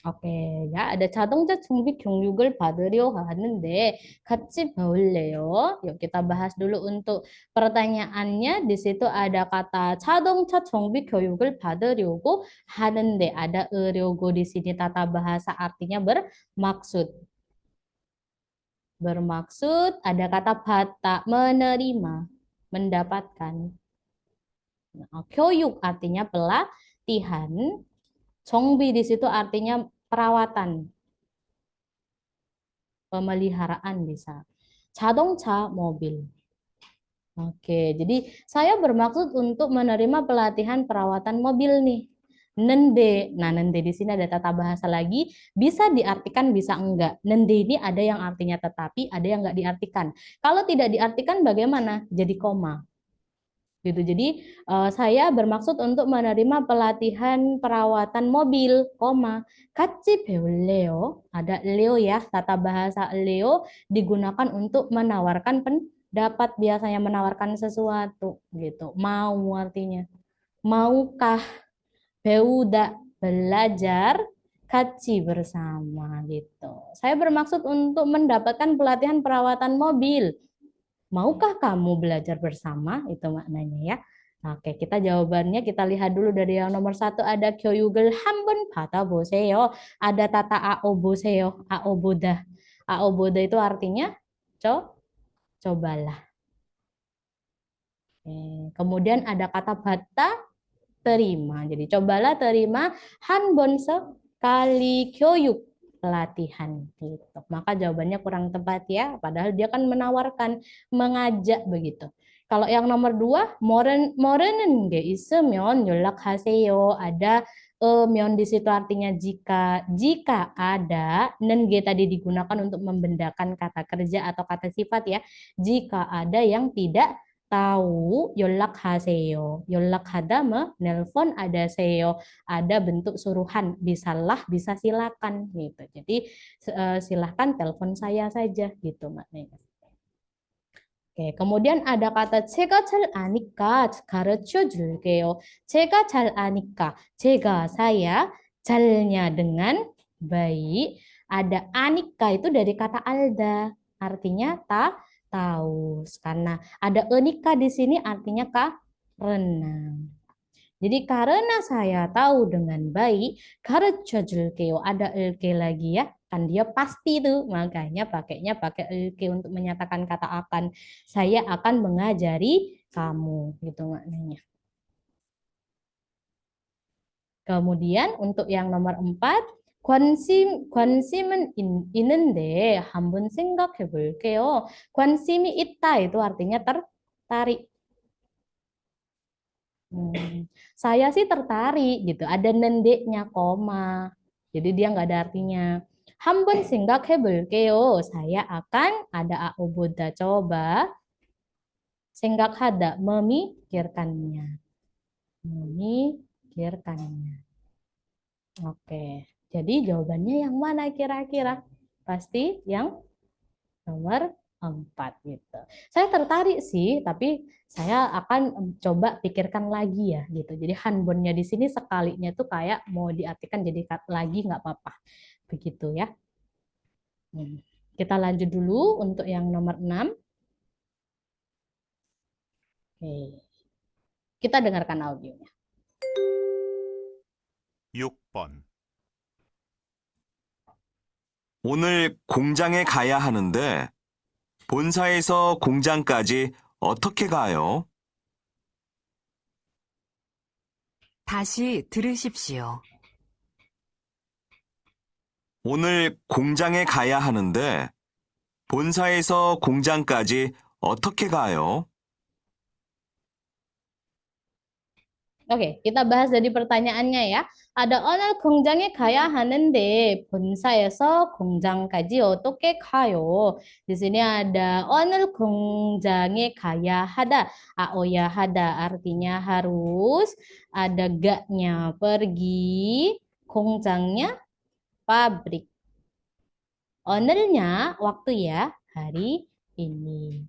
Oke, ya ada 자동차 정비 교육을 받으려 하는데 같이 배울래요? Yuk kita bahas dulu untuk pertanyaannya. Di situ ada kata 자동차 정비 교육을 받으려고 하는데, ada 으려고 di sini tata bahasa artinya bermaksud. Bermaksud, ada kata bata, menerima, mendapatkan. Nah, 교육 artinya pelatihan. 정비 di situ artinya perawatan, pemeliharaan bisa. 자동차 mobil. Oke, jadi saya bermaksud untuk menerima pelatihan perawatan mobil nih. Nende, nah nende di sini ada tata bahasa lagi, bisa diartikan bisa enggak. Nende ini ada yang artinya tetapi, ada yang enggak diartikan. Kalau tidak diartikan bagaimana? Jadi koma. Gitu. Jadi saya bermaksud untuk menerima pelatihan perawatan mobil, koma. 같이 배울래요? Ada leo ya, tata bahasa leo digunakan untuk menawarkan pendapat, biasanya menawarkan sesuatu gitu. Mau artinya. Maukah 배우다 belajar 같이 bersama gitu. Saya bermaksud untuk mendapatkan pelatihan perawatan mobil. Maukah kamu belajar bersama? Itu maknanya ya. Oke, kita jawabannya kita lihat dulu dari yang nomor 1 ada 교육을 한번 받아보세요. Ada tata aoboseyo, aoboda. Aoboda itu artinya cobalah. Oke, kemudian ada kata bata, terima. Jadi cobalah terima 한번 sekali 교육. pelatihan gitu. Maka jawabannya kurang tepat ya, padahal dia kan menawarkan, mengajak begitu. Kalau yang nomor 2, 모르는 게 있으면 연락하세요. Ada 면 di situ artinya jika ada, nen ge tadi digunakan untuk membendakan kata kerja atau kata sifat ya. Jika ada yang tidak tahu, 연락하세요. 연락하다 menelpon, ada seyo, ada bentuk suruhan, bisalah, bisa silakan gitu. Jadi silakan telepon saya saja gitu maknanya. Oke, kemudian ada kata 제가 잘 아니까 가르쳐 줄게요. 제가 잘 아니까, 제가 saya, 잘nya dengan baik. Ada anika itu dari kata alda, artinya tahu. Karena ada enika di sini artinya karena. Jadi karena saya tahu dengan baik, 가르쳐 줄게요. Ada elke lagi ya, kan dia pasti tuh, makanya pakainya pakai elke untuk menyatakan kata akan. Saya akan mengajari kamu, gitu maknanya. Kemudian untuk yang nomor 4, 관심은 있는데 한번 생각해 볼게요. 관심이 있다 itu artinya tertarik. Saya sih tertarik gitu. Ada nendeknya koma. Jadi dia nggak ada artinya. 한번 생각해 볼게요. Saya akan ada a'ubuda coba. 생각하다 memikirkannya. Memikirkannya. Oke. Jadi jawabannya yang mana kira-kira? Pasti yang nomor 4 gitu. Saya tertarik sih, tapi saya akan coba pikirkan lagi ya gitu. Jadi hanbonnya di sini sekalinya tuh kayak mau diartikan jadi lagi nggak apa-apa. Begitu ya. Kita lanjut dulu untuk yang nomor 6. Oke. Kita dengarkan audionya. 6번. 오늘 공장에 가야 하는데 본사에서 공장까지 어떻게 가요? 다시 들으십시오. 오늘 공장에 가야 하는데 본사에서 공장까지 어떻게 가요? Oke, kita bahas dari pertanyaannya ya. Ada 오늘 공장에 가야 하는데 본사에서 공장까지 어떻게 가요? Di sini ada 오늘 공장에 가야 하다, aoya hada artinya harus, ada gaknya pergi, 공장nya pabrik. 오늘nya waktu ya, hari ini.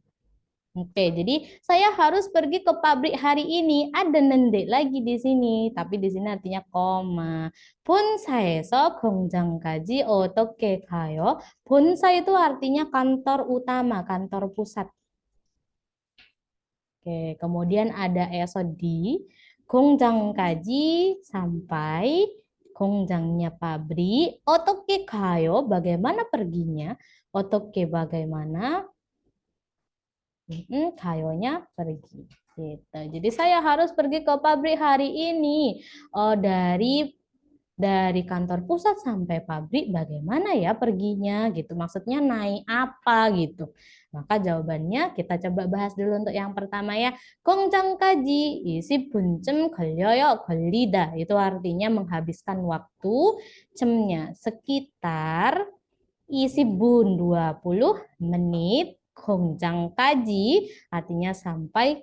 Oke, jadi saya harus pergi ke pabrik hari ini. Ada nendek lagi di sini, tapi di sini artinya koma. 본사에서 공장까지 어떻게 가요? 본사 itu artinya kantor utama, kantor pusat. Oke, kemudian ada esodi, 공장까지 sampai, 공장nya pabrik, 어떻게 가요? Bagaimana perginya? 어떻게 bagaimana? Kayonya pergi gitu. Jadi saya harus pergi ke pabrik hari ini. Oh, dari kantor pusat sampai pabrik bagaimana ya perginya gitu. Maksudnya naik apa gitu. Maka jawabannya kita coba bahas dulu untuk yang pertama ya. 공장까지 20분쯤 걸려요. 걸리다 itu artinya menghabiskan waktu. Cemnya sekitar 20분 20 menit. 공장까지 artinya sampai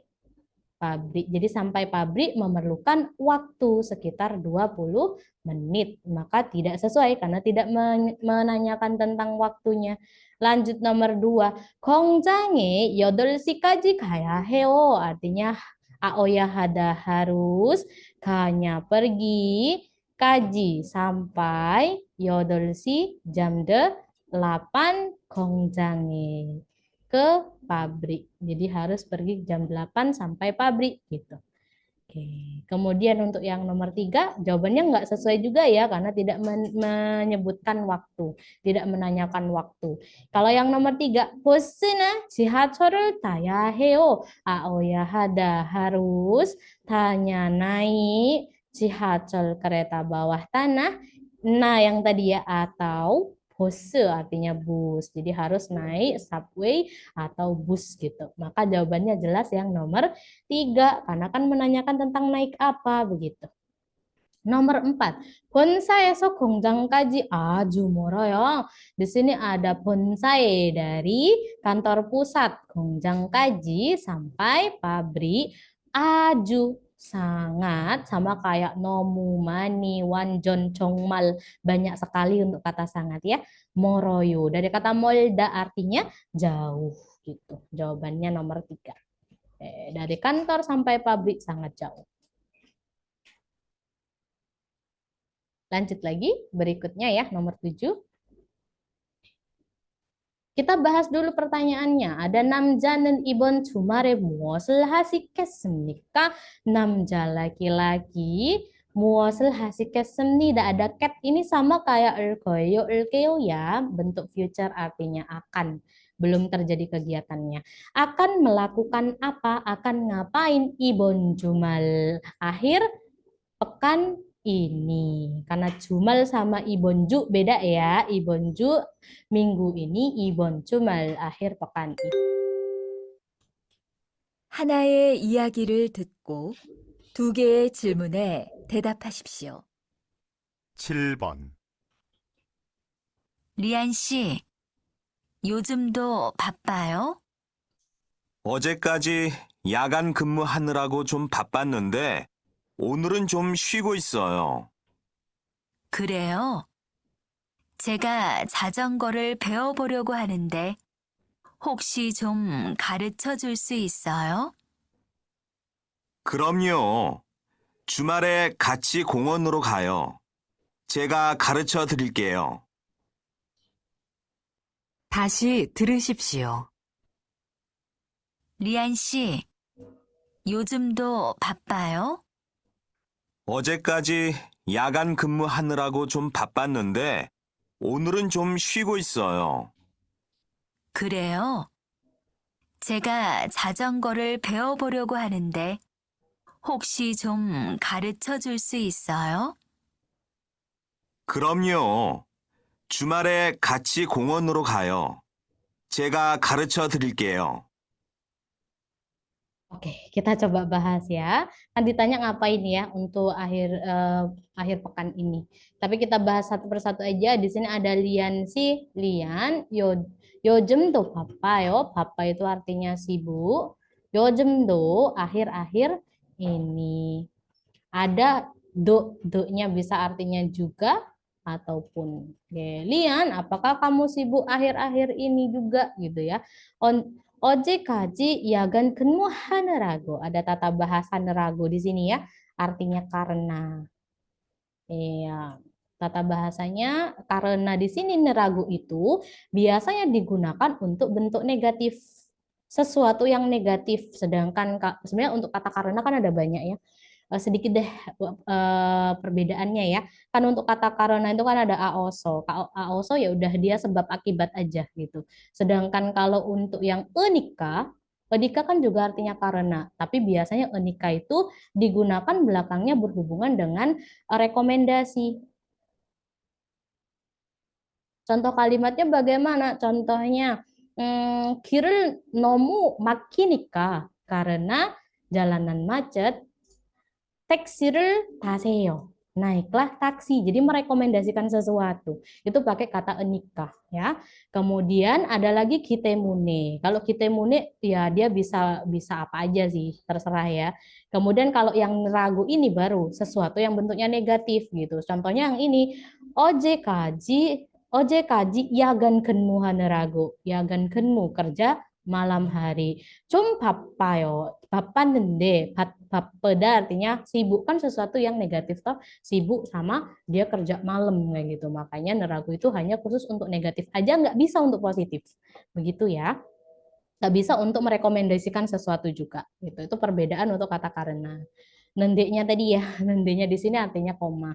pabrik. Jadi sampai pabrik memerlukan waktu sekitar 20 menit. Maka tidak sesuai karena tidak menanyakan tentang waktunya. Lanjut nomor 2. 공장에 8시까지 가야 해요. Artinya aoya hada harus, kanya pergi, kaji sampai, 8시 jam 8 공장에 ke pabrik. Jadi harus pergi jam 8 sampai pabrik gitu. Oke. Kemudian untuk yang nomor 3, jawabannya nggak sesuai juga ya karena tidak menyebutkan waktu, tidak menanyakan waktu. Kalau yang nomor 3, 보스는 지하철을 타야 해요. aoya hada harus, tanya naik, 지하철 kereta bawah tanah. Nah, yang tadi ya atau Bus artinya bus. Jadi harus naik subway atau bus gitu. Maka jawabannya jelas yang nomor 3 karena kan menanyakan tentang naik apa begitu. Nomor 4, 본사에서 공장까지 아주 멀어요. Di sini ada bonsai dari kantor pusat, 공장까지 sampai pabrik, 아주 sangat sama kayak 너무 많이, 완전, 정말 banyak sekali untuk kata sangat ya. 멀어요 dari kata 멀다 artinya jauh gitu. Jawabannya nomor 3. Dari kantor sampai pabrik sangat jauh. Lanjut lagi, berikutnya ya, nomor 7. Kita bahas dulu pertanyaannya. Ada 남자는 이번 주말에 무엇을 하시겠습니까? 남자 laki-laki 무엇을 하시겠습니다. Ada cat ini sama kayak 을게요 ya, bentuk future artinya akan. Belum terjadi kegiatannya. Akan melakukan apa? Akan ngapain? 이번 주말 akhir pekan ini. Karena jumal sama ibonju beda ya. Ibonju minggu ini, ibon jumal akhir pekan ini. 하나의 이야기를 듣고 두 개의 질문에 대답하십시오. 7번. 리안 씨, 요즘도 바빠요? 어제까지 야간 근무하느라고 좀 바빴는데 오늘은 좀 쉬고 있어요. 그래요? 제가 자전거를 배워보려고 하는데 혹시 좀 가르쳐 줄 수 있어요? 그럼요. 주말에 같이 공원으로 가요. 제가 가르쳐 드릴게요. 다시 들으십시오. 리안 씨, 요즘도 바빠요? 어제까지 야간 근무하느라고 좀 바빴는데 오늘은 좀 쉬고 있어요. 그래요? 제가 자전거를 배워보려고 하는데 혹시 좀 가르쳐 줄 수 있어요? 그럼요. 주말에 같이 공원으로 가요. 제가 가르쳐 드릴게요. Oke, kita coba bahas ya. Kan ditanya ngapain ya untuk akhir pekan ini. Tapi kita bahas satu persatu aja. Di sini ada Lian si Lian, 요즘도 바빠요. 바빠 itu artinya sibuk. 요즘도 akhir-akhir ini. Ada do-nya bisa artinya juga ataupun. Oke, Lian, apakah kamu sibuk akhir-akhir ini juga gitu ya? 어제까지 야간 근무하느라고 ada tata bahasa nerago di sini ya, artinya karena. Iya, tata bahasanya karena di sini nerago itu biasanya digunakan untuk bentuk negatif, sesuatu yang negatif. Sedangkan sebenarnya untuk kata karena kan ada banyak ya. Sedikit deh perbedaannya ya. Kan untuk kata karena itu kan ada aoso. Aoso ya udah dia sebab akibat aja gitu. Sedangkan kalau untuk yang enika, enika kan juga artinya karena, tapi biasanya enika itu digunakan belakangnya berhubungan dengan rekomendasi. Contoh kalimatnya bagaimana? Contohnya, 길을 너무 막히니까 karena jalanan macet, 택시를 타세요. Naiklah taksi. Jadi merekomendasikan sesuatu. Itu pakai kata enika ya. Kemudian ada lagi kitemune. Kalau kitemune ya dia bisa apa aja sih, terserah ya. Kemudian kalau yang ragu ini baru sesuatu yang bentuknya negatif gitu. Contohnya yang ini 어제까지 야간 근무하느라고. 야간 근무 kerja malam hari. 좀 바빠요. 바빴는데 바쁘다 artinya sibuk kan sesuatu yang negatif toh, sibuk sama dia kerja malam kayak gitu. Makanya neragu itu hanya khusus untuk negatif aja, nggak bisa untuk positif. Begitu ya. Nggak bisa untuk merekomendasikan sesuatu juga. Itu perbedaan untuk kata karena. Nendeknya tadi ya, nendeknya di sini artinya koma.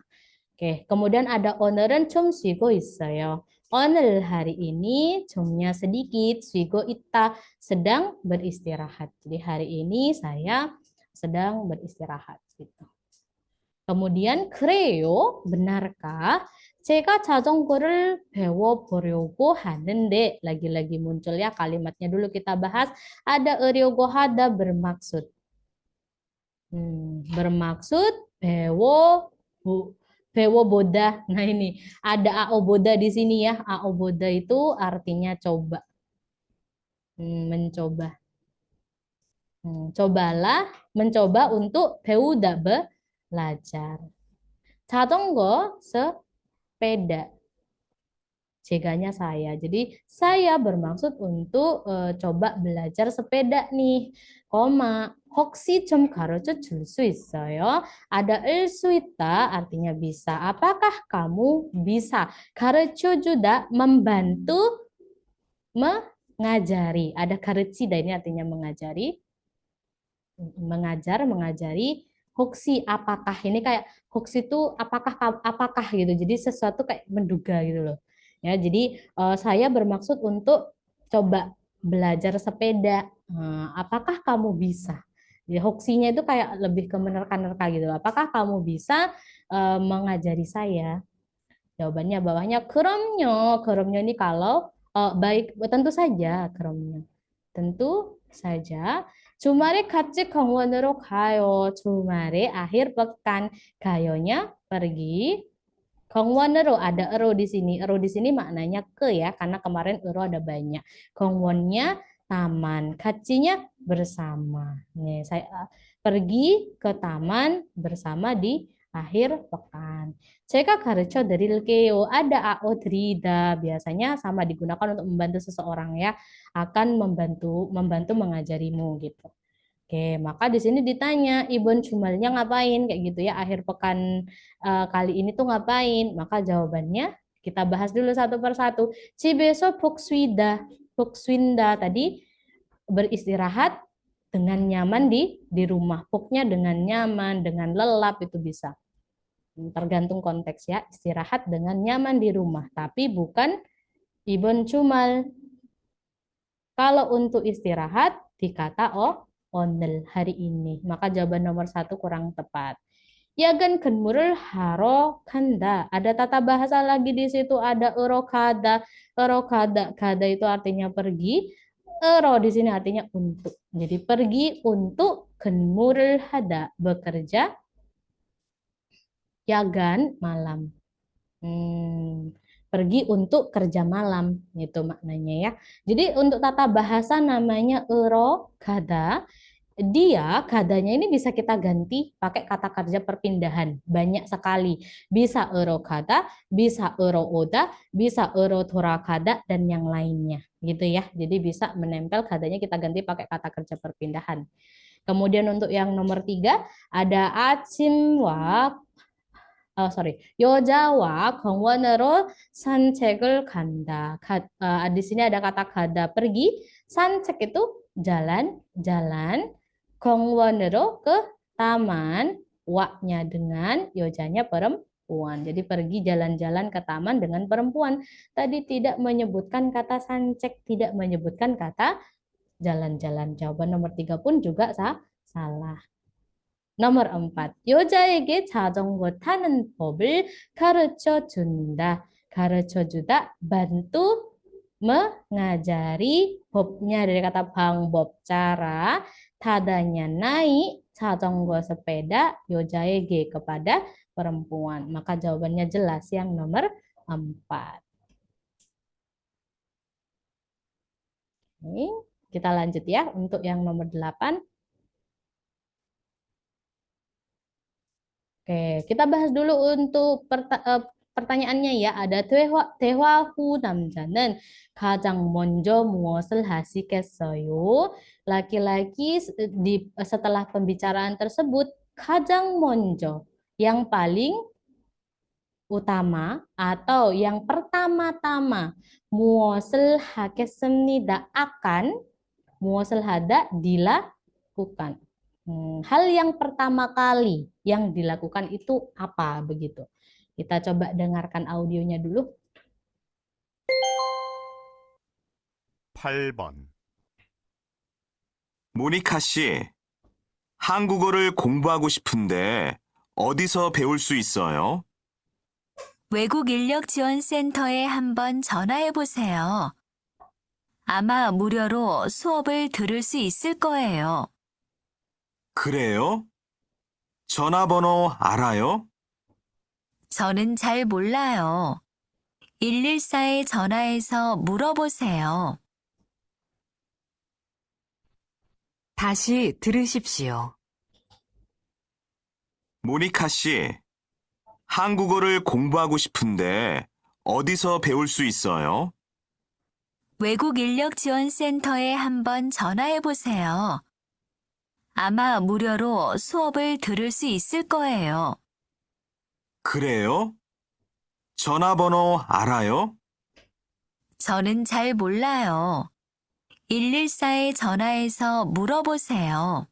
Oke, kemudian ada 오늘은 좀 쉬고 있어요. 오늘 hari ini 좀nya sedikit, 쉬고 있다 sedang beristirahat. Jadi hari ini saya sedang beristirahat gitu. Kemudian 그래요, benarkah? 제가 자전거를 배워보려고 하는데, lagi-lagi muncul ya kalimatnya dulu kita bahas. Ada ö려고 하다 bermaksud. Bermaksud 배워보다. Nah ini ada aoboda di sini ya. Aoboda itu artinya coba. Mencoba. Cobalah, mencoba untuk 배우다 belajar. 자전거 sepeda. Jeganya saya. Jadi saya bermaksud untuk coba belajar sepeda nih. Koma. 혹시 좀 가르쳐 줄 수 있어요? Ada 수 있다 artinya bisa. Apakah kamu bisa? 가르쳐 주다 membantu mengajari. Ada 가르치다 ini artinya mengajari. Mengajar, mengajari. Hoksi apakah ini kayak hoksi itu apakah gitu. Jadi sesuatu kayak menduga gitu loh. Ya, jadi saya bermaksud untuk coba belajar sepeda. Apakah kamu bisa? Jadi hoksinya itu kayak lebih ke menerka-nerka gitu loh. Apakah kamu bisa mengajari saya? Jawabannya bawahnya 그럼요. 그럼요 ini kalau baik tentu saja 그럼요. tentu saja. 주말에 같이 공원으로 가요. 주말에 akhir pekan. 가요nya pergi. 공원으로 ada ero di sini. Ero di sini maknanya ke ya, karena kemarin ero ada banyak. 공원nya taman. 같이nya bersama. Nih, saya pergi ke taman bersama di akhir pekan. 제가 가르쳐 드릴게요. Ada ao drida biasanya sama digunakan untuk membantu seseorang ya, akan membantu mengajarimu gitu. Oke, maka di sini ditanya Ibon Jumalnya ngapain kayak gitu ya, akhir pekan kali ini tuh ngapain? Maka jawabannya kita bahas dulu satu persatu. Cibeso Pukswinda tadi beristirahat dengan nyaman di rumah. Puknya dengan nyaman, dengan lelap itu bisa. Tergantung konteks ya, istirahat dengan nyaman di rumah, tapi bukan Ibon Cumal. Kalau untuk istirahat dikata 오늘 hari ini, maka jawaban nomor 1 kurang tepat. 야근 근무를 하러 간다. Ada tata bahasa lagi di situ, ada eurokada. Eurokada, kada itu artinya pergi. Euro di sini artinya untuk. Jadi pergi untuk 근무를 하다, bekerja. Yagan malam. Pergi untuk kerja malam itu maknanya ya. Jadi untuk tata bahasa namanya ero kada. Dia kadanya ini bisa kita ganti pakai kata kerja perpindahan banyak sekali. Bisa ero kada, bisa ero oda, bisa ero tora kada dan yang lainnya gitu ya. Jadi bisa menempel kadanya kita ganti pakai kata kerja perpindahan. Kemudian untuk yang nomor 3 ada 아침과 여자와 공원으로 산책을 간다. di sini ada kata kada pergi, 산책 itu jalan-jalan, 공원으로 ke taman, wa-nya dengan, yojanya perempuan. Jadi pergi jalan-jalan ke taman dengan perempuan. Tadi tidak menyebutkan kata 산책, tidak menyebutkan kata jalan-jalan. Jawaban nomor 3 pun juga salah. Nomor 4. 여자에게 자전거 타는 법을 가르쳐 준다. 가르쳐 주다, bantu mengajari. Bobnya dari kata 방법, cara. Tadanya naik, 자전거 sepeda, 여자에게 kepada perempuan. Maka jawabannya jelas yang nomor 4. Oke, kita lanjut ya untuk yang nomor 8. Oke, kita bahas dulu untuk pertanyaannya ya. Ada 대화후 남자는 가장 먼저 무엇을 하시겠어요? Laki-laki setelah pembicaraan tersebut 가장 먼저 yang paling utama atau yang pertama-tama 무엇을 하겠습니다 akan 무엇을 하다 dilakukan. Hal yang pertama kali yang dilakukan itu apa begitu? Kita coba dengarkan audionya dulu. 8번. 모니카 씨, 한국어를 공부하고 싶은데 어디서 배울 수 있어요? 외국 인력 지원 센터에 한번 전화해 보세요. 아마 무료로 수업을 들을 수 있을 거예요. 그래요? 전화번호 알아요? 저는 잘 몰라요. 114에 전화해서 물어보세요. 다시 들으십시오. 모니카 씨, 한국어를 공부하고 싶은데 어디서 배울 수 있어요? 외국 인력 지원 센터에 한번 전화해 보세요. 아마 무료로 수업을 들을 수 있을 거예요. 그래요? 전화번호 알아요? 저는 잘 몰라요. 114에 전화해서 물어보세요.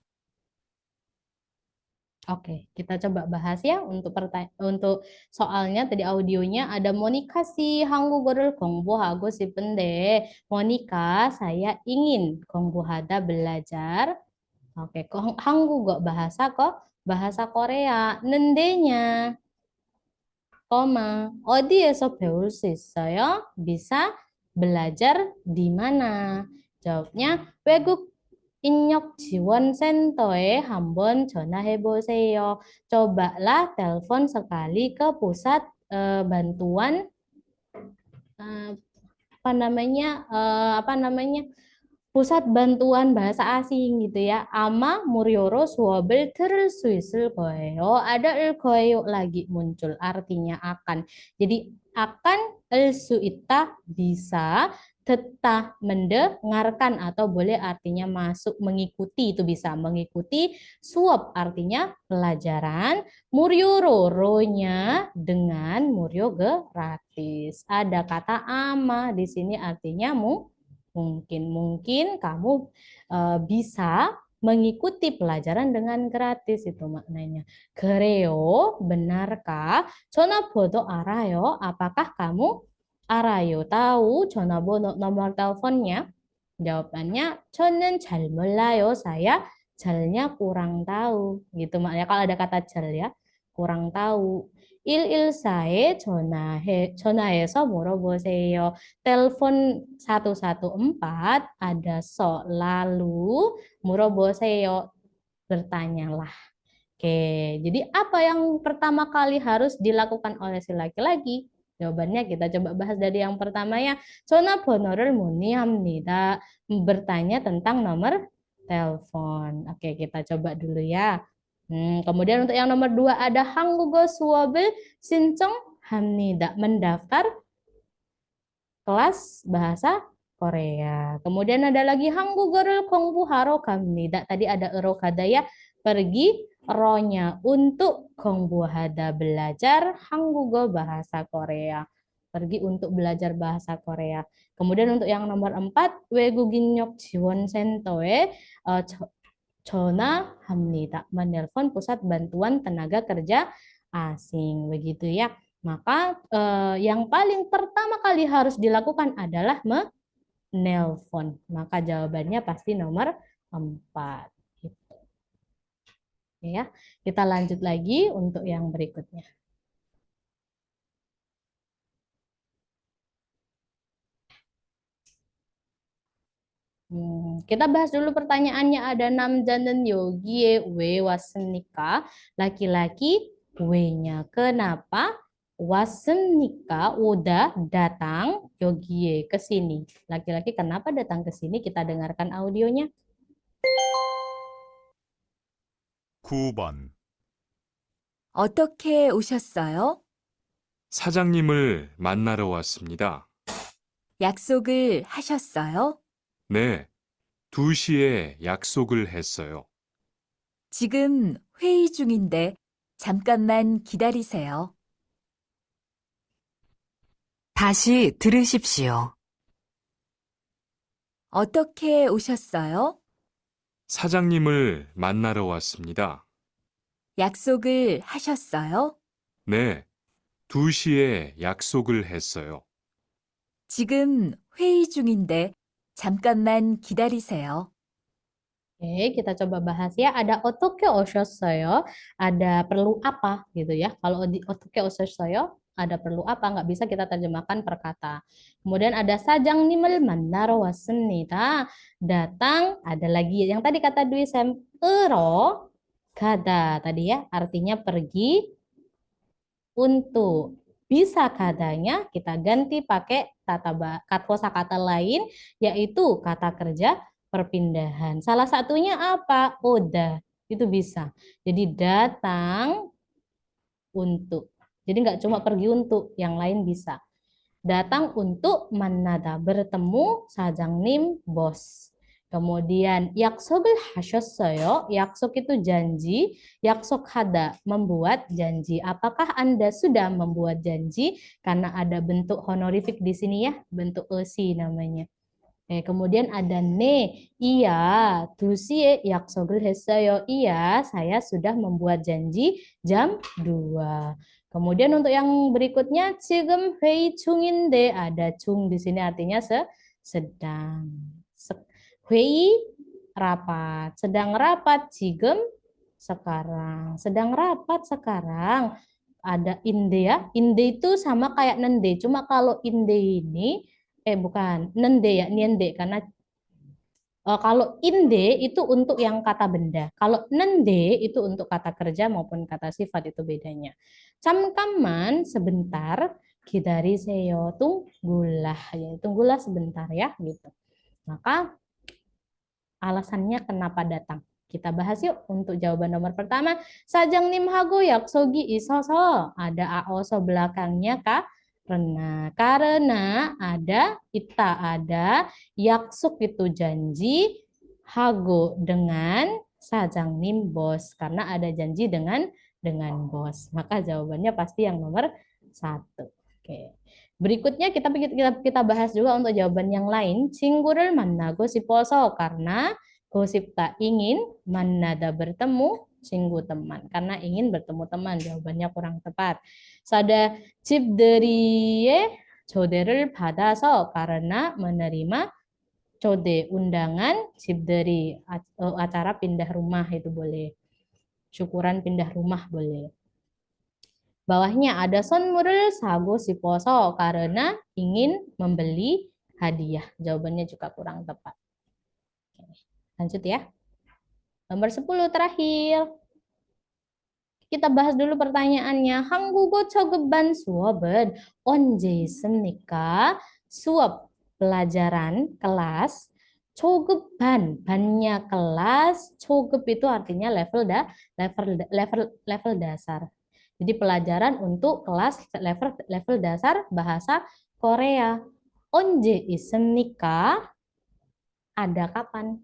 Oke, kita coba bahas ya untuk soalnya tadi audionya ada Monica si 한국어를 공부하고 싶은데 Monica saya ingin 공부하다 belajar. Oke, 한국어 bahasa kok bahasa Korea. 는데냐, 어디에서 배울 수 있어요? bisa belajar di mana? Jawabnya 외국 인력 지원 센터에 한번 전화해 보세요. Cobalah telepon sekali ke pusat bantuan apa namanya pusat bantuan bahasa asing gitu ya. Ama 무료로 수업을 들을 수 있을 거예요. Ada il 거예요 lagi muncul artinya akan. Jadi akan il su ita bisa tetap mendengarkan atau boleh artinya masuk mengikuti itu bisa mengikuti suap artinya pelajaran muryoro-nya dengan muryo gratis. Ada kata ama di sini artinya mungkin kamu bisa mengikuti pelajaran dengan gratis itu maknanya. 그래요, benarkah? 전화번호 알아요? Apakah kamu 알아요? Tahu 전화번호 nomor teleponnya? Jawabannya 저는 잘 몰라요. Saya 잘nya kurang tahu. Gitu maknanya kalau ada kata 잘 ya, kurang tahu. 114에 전화해서 물어보세요. Telepon 114 ada so lalu 물어보세요. Bertanyalah. Oke, jadi apa yang pertama kali harus dilakukan oleh si laki-laki? Jawabannya kita coba bahas dari yang pertama ya. 전화번호를 문의합니다. Bertanya tentang nomor telepon. Oke, kita coba dulu ya. Kemudian untuk yang nomor 2 ada 한국어 수업을 신청합니다. Mendaftar kelas bahasa Korea. Kemudian ada lagi 한국어를 공부하러 갑니다. Tadi ada erokada ya, pergi ronya untuk 공부하다 belajar 한국어 bahasa Korea. Pergi untuk belajar bahasa Korea. Kemudian untuk yang nomor 4 외국인력 지원센터에 전화합니다. Menelpon pusat bantuan tenaga kerja asing. Begitu ya. Maka yang paling pertama kali harus dilakukan adalah menelpon. Maka jawabannya pasti nomor 4. Gitu. Ya, kita lanjut lagi untuk yang berikutnya. Kita bahas dulu pertanyaannya. Ada 남자는 여기에 왜 왔습니까? Laki-laki 왜nya kenapa? 왔습니까? udah datang 여기에 ke sini. Laki-laki kenapa datang ke sini? Kita dengarkan audionya. 9번. 어떻게 오셨어요? 사장님을 만나러 왔습니다. 약속을 하셨어요? 네, 2시에 약속을 했어요. 지금 회의 중인데 잠깐만 기다리세요. 다시 들으십시오. 어떻게 오셨어요? 사장님을 만나러 왔습니다. 약속을 하셨어요? 네, 2시에 약속을 했어요. 지금 회의 중인데 잠깐만 기다리세요. Oke, kita coba bahas ya. Ada 어떻게 오셨어요? Ada perlu apa gitu ya. Kalau 어떻게 오셨어요? ada perlu apa, nggak bisa kita terjemahkan per kata. Kemudian ada 사장님을 만나러 왔습니다. Datang, ada lagi yang tadi kata Dwi Sam, 으러 가다 tadi ya, artinya pergi untuk. Bisa kadanya kita ganti pakai kosakata lain, yaitu kata kerja perpindahan. Salah satunya apa? Oda. Itu bisa. Jadi datang untuk. Jadi nggak cuma pergi untuk, yang lain bisa. Datang untuk 만나다, bertemu 사장님, bos. Kemudian 약속을 하셨어요. 약속 itu janji, 약속하다 membuat janji. Apakah Anda sudah membuat janji? Karena ada bentuk honorific di sini ya, bentuk esi namanya. Kemudian ada 네, iya, 2시에 약속을 했어요. Iya, saya sudah membuat janji jam 2. Kemudian untuk yang berikutnya 지금 회의 중인데, ada 중 di sini artinya sedang. 회의 rapat, sedang rapat 지금 sekarang, sedang rapat sekarang. Ada inde ya, inde itu sama kayak nende, cuma kalau inde ini bukan nende ya, niende, karena kalau inde itu untuk yang kata benda, kalau nende itu untuk kata kerja maupun kata sifat, itu bedanya. 잠깐만 sebentar, 기다리세요 tunggulah, ya tunggulah sebentar ya gitu. Maka alasannya kenapa datang. Kita bahas yuk untuk jawaban nomor pertama. 사장님하고 약속이 있어서, ada aoso belakangnya karena ada ita ada, 약속 itu janji, hago dengan, 사장님 bos, karena ada janji dengan bos. Maka jawabannya pasti yang nomor 1. Oke. Berikutnya kita bahas juga untuk jawaban yang lain. 친구를 만나고 싶어서, karena gosip tak ingin, 만나다 bertemu, 친구 teman, karena ingin bertemu teman. Jawabannya kurang tepat. Ada 집들이에 초대를 받아서, karena menerima 초대 undangan, 집들이 acara pindah rumah itu boleh. Syukuran pindah rumah boleh. Bawahnya ada 선물을 사고 싶어서, karena ingin membeli hadiah. Jawabannya juga kurang tepat. Oke, lanjut ya. Nomor 10 terakhir. Kita bahas dulu pertanyaannya. 한국어 초급반 수업은 언제 있습니까? Suap pelajaran kelas 초급반, bannya kelas, 초급 itu artinya level dasar. Jadi pelajaran untuk kelas level dasar bahasa Korea. 언제 있습니까? Ada kapan?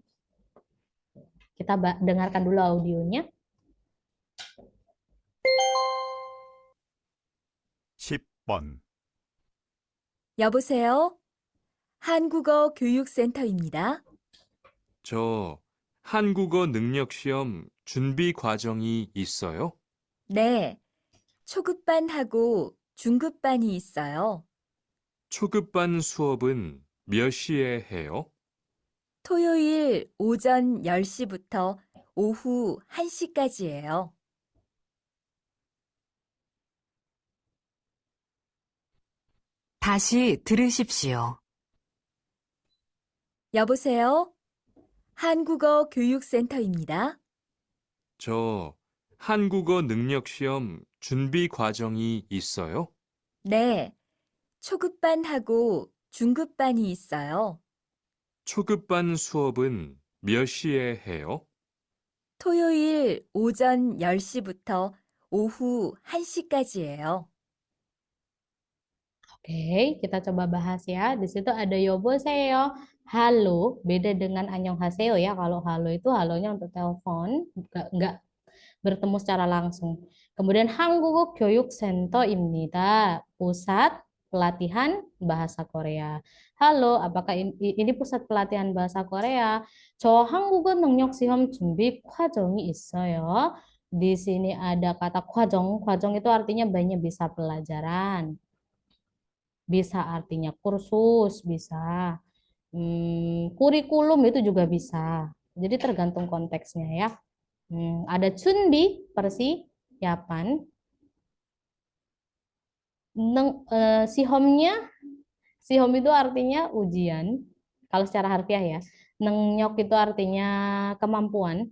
Kita dengarkan dulu audionya. 10번. 여보세요? 한국어 교육센터입니다. 저 한국어 능력 시험 준비 과정이 있어요? 네, 초급반하고 중급반이 있어요. 초급반 수업은 몇 시에 해요? 토요일 오전 10시부터 오후 1시까지예요. 다시 들으십시오. 여보세요? 한국어 교육센터입니다. 저 한국어 능력 시험 준비 과정이 있어요? 네, 초급반하고 중급반이 있어요. 초급반 수업은 몇 시에 해요? 토요일 오전 10시부터 오후 1시까지예요. Oke, kita coba bahas ya. Di situ ada 여보세요, halo, beda dengan 안녕하세요 ya. Kalau halo itu halonya untuk telepon, enggak bertemu secara langsung. Kemudian 한국어 교육센터입니다. Pusat pelatihan bahasa Korea. Halo, apakah ini pusat pelatihan bahasa Korea? 저 한국어 능력 시험 준비 과정이 있어요. Di sini ada kata 과정. 과정 itu artinya banyak bisa pelajaran. Bisa artinya kursus, bisa kurikulum itu juga bisa. Jadi tergantung konteksnya ya. Ada 준비 persiapan. Sihom itu artinya ujian. Kalau secara harfiah ya. Nengyok itu artinya kemampuan.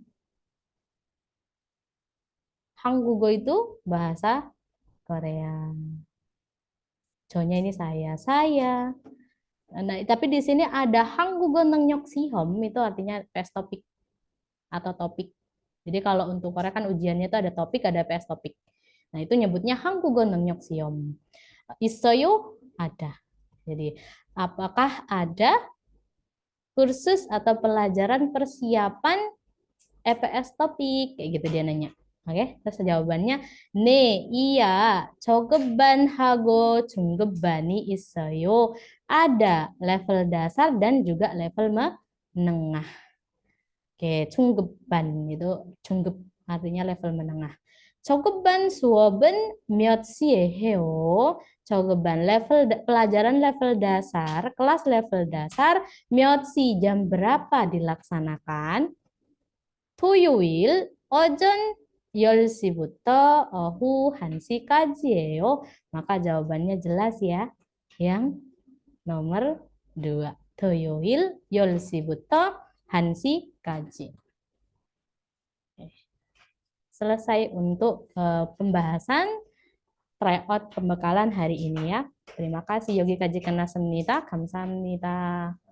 Hanggugo itu bahasa Korea. Contohnya ini saya. Nah, tapi di sini ada Hanggugo nengyok sihom itu artinya PS topik atau topik. Jadi kalau untuk Korea kan ujiannya itu ada topik, ada PS topik. Nah, itu nyebutnya Hanggugo nengyok sihom. Isoyo ada. Jadi, apakah ada kursus atau pelajaran persiapan EPS topik? Kayak gitu dia nanya. Oke, terus jawabannya 네, iya, 저급반 하고 중급반이 있어요. Ada level dasar dan juga level menengah. Oke, 중급반 itu 중급 artinya level menengah. 저급반 수업은 몇 시에 해요? 저급반 pelajaran level dasar, kelas level dasar 몇 시 jam berapa dilaksanakan? 토요일 오전 10시부터 오후 1시까지예요. Maka jawabannya jelas ya. Yang nomor 2. 토요일 10시부터 1시까지. Selesai untuk pembahasan tryout pembekalan hari ini ya. Terima kasih. 여기까지 끝났습니다. 감사합니다.